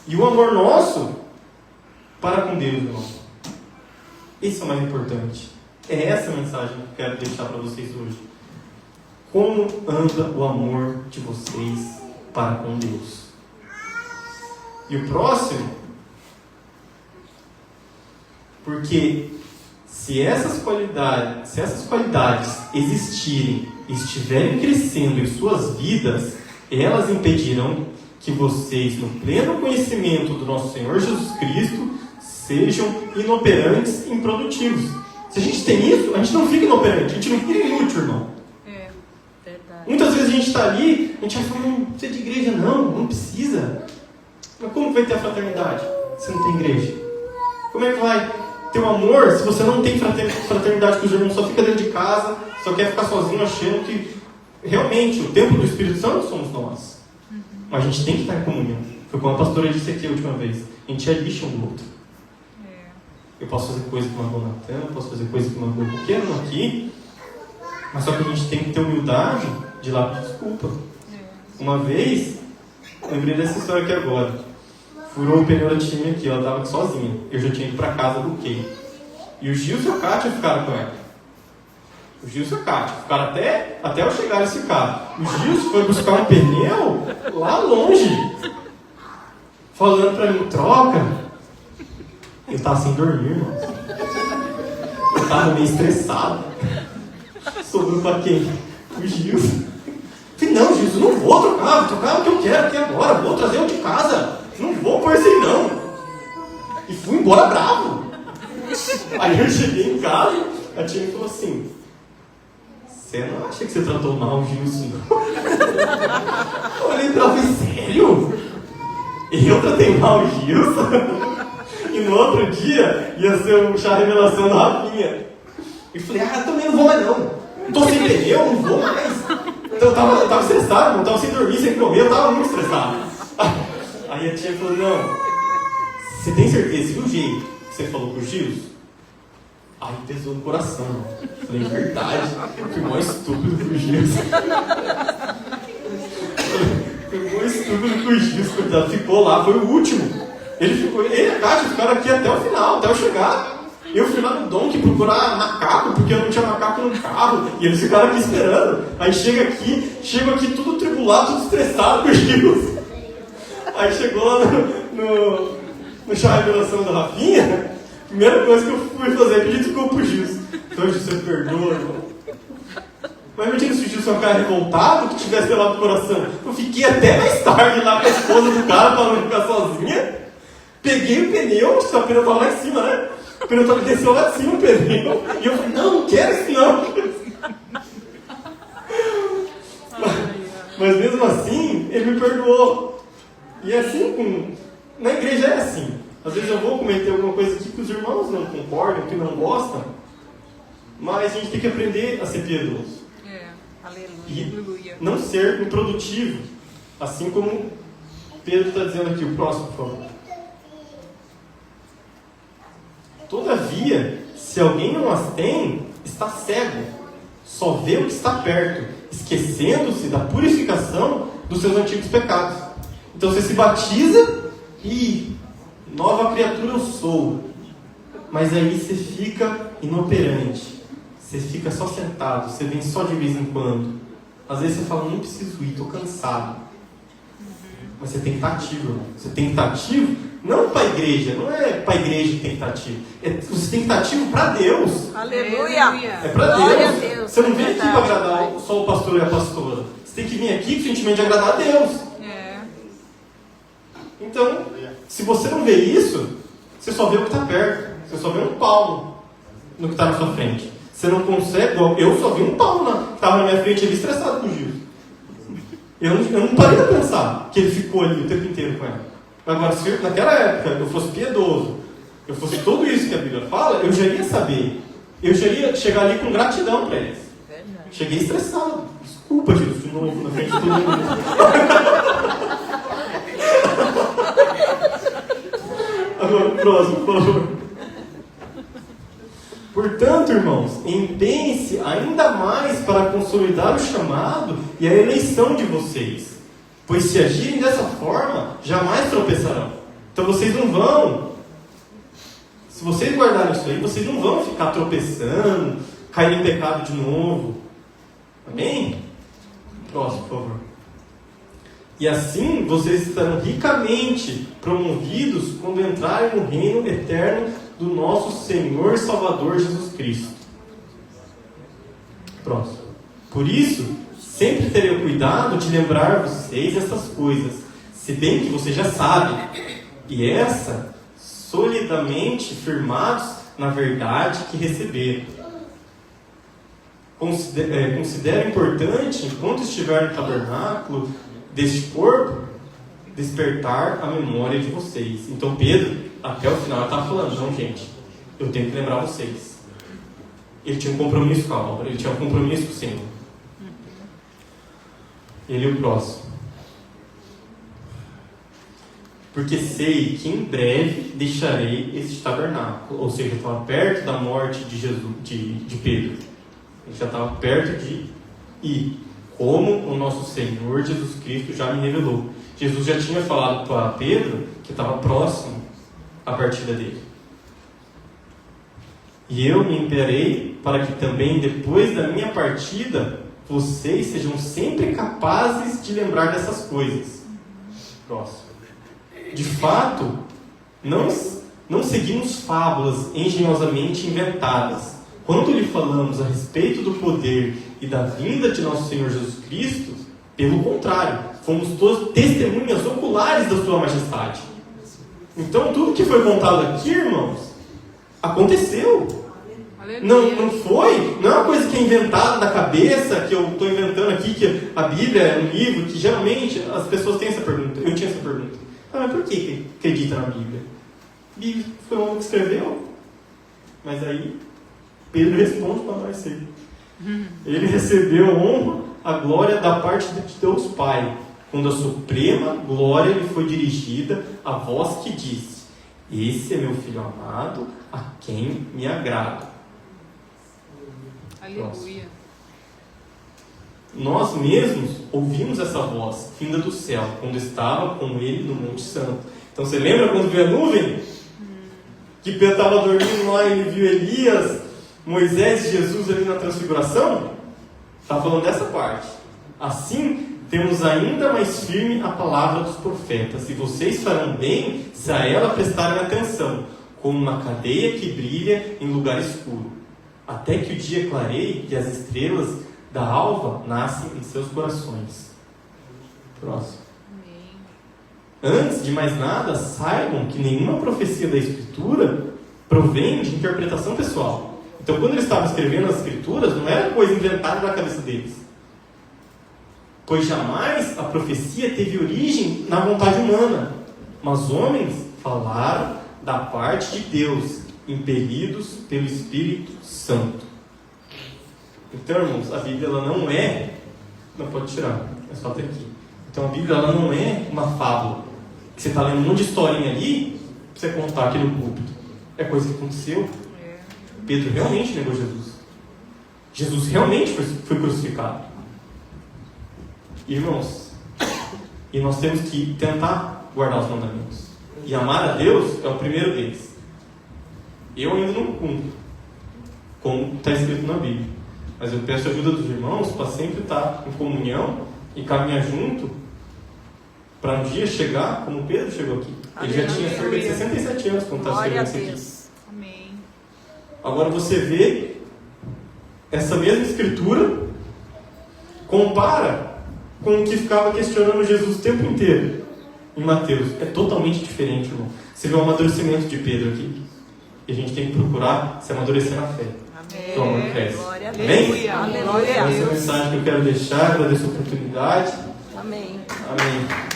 E o amor nosso para com Deus, irmão. Isso é o mais importante. É essa a mensagem que eu quero deixar para vocês hoje. Como anda o amor de vocês para com Deus? E o próximo, porque se essas qualidades existirem e estiverem crescendo em suas vidas, elas impedirão que vocês, no pleno conhecimento do nosso Senhor Jesus Cristo, sejam inoperantes e improdutivos. Se a gente tem isso, a gente não fica inoperante, a gente não fica inútil, irmão. É, verdade. Muitas vezes a gente está ali, a gente vai falar, não precisa de igreja não precisa. Mas como vai ter a fraternidade se não tem igreja? Como é que vai ter o amor se você não tem fraternidade com os irmãos, só fica dentro de casa, só quer ficar sozinho achando que realmente o templo do Espírito Santo somos nós. Mas a gente tem que estar em comunhão. Foi como a pastora disse aqui a última vez. A gente é lixo um do outro. Eu posso fazer coisa que mandou o Natan, eu posso fazer coisa que mandou qualquer um aqui, mas só que a gente tem que ter humildade de ir lá pedir desculpa. Uma vez, lembrei dessa história aqui agora. Furou o pneu da tia aqui, ela estava sozinha. Eu já tinha ido para casa do Key. E o Gilson e a Kátia ficaram com ela. O Gilson e a Kátia ficaram até eu chegar nesse carro. O Gilson foi buscar um pneu lá longe, falando para mim, troca. Eu estava sem dormir, irmão. Eu estava meio estressado. Sobrou para quem? O Gilson. Falei, não, Gilson, não vou trocar o que eu quero aqui agora. Vou trazer o de casa. Não vou pôr esse não. E fui embora bravo. Aí eu cheguei em casa, a tia me falou assim: você não acha que você tratou mal o Gilson, não? Eu olhei pra ela e falei: sério? Eu tratei mal o Gilson? E no outro dia ia ser o chá revelação da Rafinha. E falei: eu também não vou mais não. Tô sem pneu, não vou mais. Então eu tava estressado, não tava sem dormir, sem comer, eu tava muito estressado. Aí a tia falou: não, você tem certeza? Você viu o jeito que você falou pro Gilson? Aí pesou no coração. Falei: verdade, fui mó estúpido pro Gilson. Fui mó estúpido pro Gilson, coitado. Ficou lá, foi o último. Ele e a Kátia ficaram aqui até o final, até eu chegar. Eu fui lá no Donk procurar macaco, porque eu não tinha macaco no carro. E eles ficaram aqui esperando. Aí chego aqui tudo tribulado, tudo estressado com o Gilson. Aí chegou lá no chá revelação da Rafinha. A primeira coisa que eu fui fazer é pedir desculpa pro Gilson. Então, Gilson, você perdoa, irmão. Mas imagina se o Gilson é um cara revoltado que tivesse lá no coração. Eu fiquei até mais tarde lá com a esposa do cara pra não ficar sozinha. Peguei o pneu, o pneu tava lá em cima, né? O pneu desceu lá de cima o pneu. E eu falei: não quero isso não. Mas mesmo assim, ele me perdoou. E é assim, na igreja é assim. Às vezes eu vou cometer alguma coisa aqui que os irmãos não concordam, que não gostam. Mas a gente tem que aprender a ser piedoso. E não ser improdutivo. Assim como Pedro está dizendo aqui. O próximo, por favor. Todavia, se alguém não as tem, está cego, só vê o que está perto, esquecendo-se da purificação dos seus antigos pecados. Então você se batiza e nova criatura eu sou. Mas aí você fica inoperante, você fica só sentado, você vem só de vez em quando. Às vezes você fala: não preciso ir, estou cansado. Mas você tem que estar ativo, irmão. Você tem que estar ativo, não para a igreja, não é para a igreja que tem que estar ativo. Você tem que estar ativo para Deus. Aleluia. É para Glória Deus. a Deus. Você não vem aqui para agradar só o pastor e a pastora. Você tem que vir aqui com o sentimento de agradar a Deus. Então, se você não vê isso, você só vê o que está perto. Você só vê um palmo no que está na sua frente. Você não consegue. Eu só vi um palmo que estava na minha frente, ele estressado com o Gil. Eu não parei de pensar que ele ficou ali o tempo inteiro com ela. Agora, se naquela época eu fosse piedoso, eu fosse tudo isso que a Bíblia fala, eu já iria saber. Eu já iria chegar ali com gratidão para eles. Cheguei estressado. Desculpa, Jesus, de novo, na frente de todo mundo. Agora, o próximo, por favor. Portanto, irmãos, empenhem-se ainda mais para consolidar o chamado e a eleição de vocês, pois se agirem dessa forma, jamais tropeçarão. Então vocês não vão, se vocês guardarem isso aí, vocês não vão ficar tropeçando, cair em pecado de novo. Amém? Próximo, por favor. E assim vocês estarão ricamente promovidos quando entrarem no reino eterno do nosso Senhor e Salvador Jesus Cristo. Próximo. Por isso, sempre terei o cuidado de lembrar vocês essas coisas, se bem que vocês já sabem, e essa, solidamente firmados na verdade que receberam. Considero importante, enquanto estiver no tabernáculo deste corpo, despertar a memória de vocês. Então Pedro, até o final, ele estava falando: não, gente, eu tenho que lembrar vocês. Ele tinha um compromisso com a obra, ele tinha um compromisso com o Senhor. Ele é o próximo. Porque sei que em breve deixarei este tabernáculo. Ou seja, eu estava perto da morte de Jesus, de Pedro. Ele já estava perto de ir. Como o nosso Senhor Jesus Cristo já me revelou. Jesus já tinha falado para Pedro que estava próximo a partida dele. E eu me empenharei para que também depois da minha partida vocês sejam sempre capazes de lembrar dessas coisas. Próximo. De fato, não seguimos fábulas engenhosamente inventadas. Quando lhe falamos a respeito do poder e da vinda de nosso Senhor Jesus Cristo, pelo contrário, fomos todos testemunhas oculares da sua majestade. Então, tudo que foi contado aqui, irmãos, Aconteceu. Não foi? Não é uma coisa que é inventada da cabeça, que eu estou inventando aqui, que a Bíblia é um livro, que geralmente as pessoas têm essa pergunta. Eu tinha essa pergunta. Mas por que acredita na Bíblia? A Bíblia foi o homem que escreveu. Mas aí, Pedro responde para nós sempre. Ele recebeu honra, a glória da parte de Deus Pai, quando a suprema glória lhe foi dirigida, a voz que disse: esse é meu filho amado, a quem me agrado. Aleluia. Nós mesmos ouvimos essa voz vinda do céu, quando estava com ele no Monte Santo. Então você lembra quando veio a nuvem? Que Pedro estava dormindo lá e ele viu Elias, Moisés e Jesus ali na transfiguração? Está falando dessa parte. Assim, temos ainda mais firme a palavra dos profetas, e vocês farão bem se a ela prestarem atenção, como uma cadeia que brilha em lugar escuro, até que o dia clareie e as estrelas da alva nascem em seus corações. Próximo. Antes de mais nada, saibam que nenhuma profecia da Escritura provém de interpretação pessoal. Então, quando eles estavam escrevendo as Escrituras, não era coisa inventada da cabeça deles. Pois jamais a profecia teve origem na vontade humana, mas homens falaram da parte de Deus, impelidos pelo Espírito Santo. Então, irmãos, a Bíblia ela não é... Não pode tirar, é só até aqui. Então, a Bíblia ela não é uma fábula, que você está lendo um monte de historinha ali, para você contar aqui no púlpito. É coisa que aconteceu. Pedro realmente negou Jesus. Jesus realmente foi crucificado. Irmãos, e nós temos que tentar guardar os mandamentos. E amar a Deus é o primeiro deles. Eu ainda não cumpro, como está escrito na Bíblia. Mas eu peço a ajuda dos irmãos para sempre estar em comunhão e caminhar junto, para um dia chegar como Pedro chegou aqui. Ele já tinha cerca de 67 anos quando estava escrevendo isso aqui. Amém. Agora você vê essa mesma escritura, compara com o que ficava questionando Jesus o tempo inteiro em Mateus. É totalmente diferente, irmão. Você vê o amadurecimento de Pedro aqui. E a gente tem que procurar se amadurecer na fé. Amém. Que o amor cresce. Glória a Amém? Deus. Aleluia. Essa é a mensagem que eu quero deixar. Agradeço a oportunidade. Amém. Amém.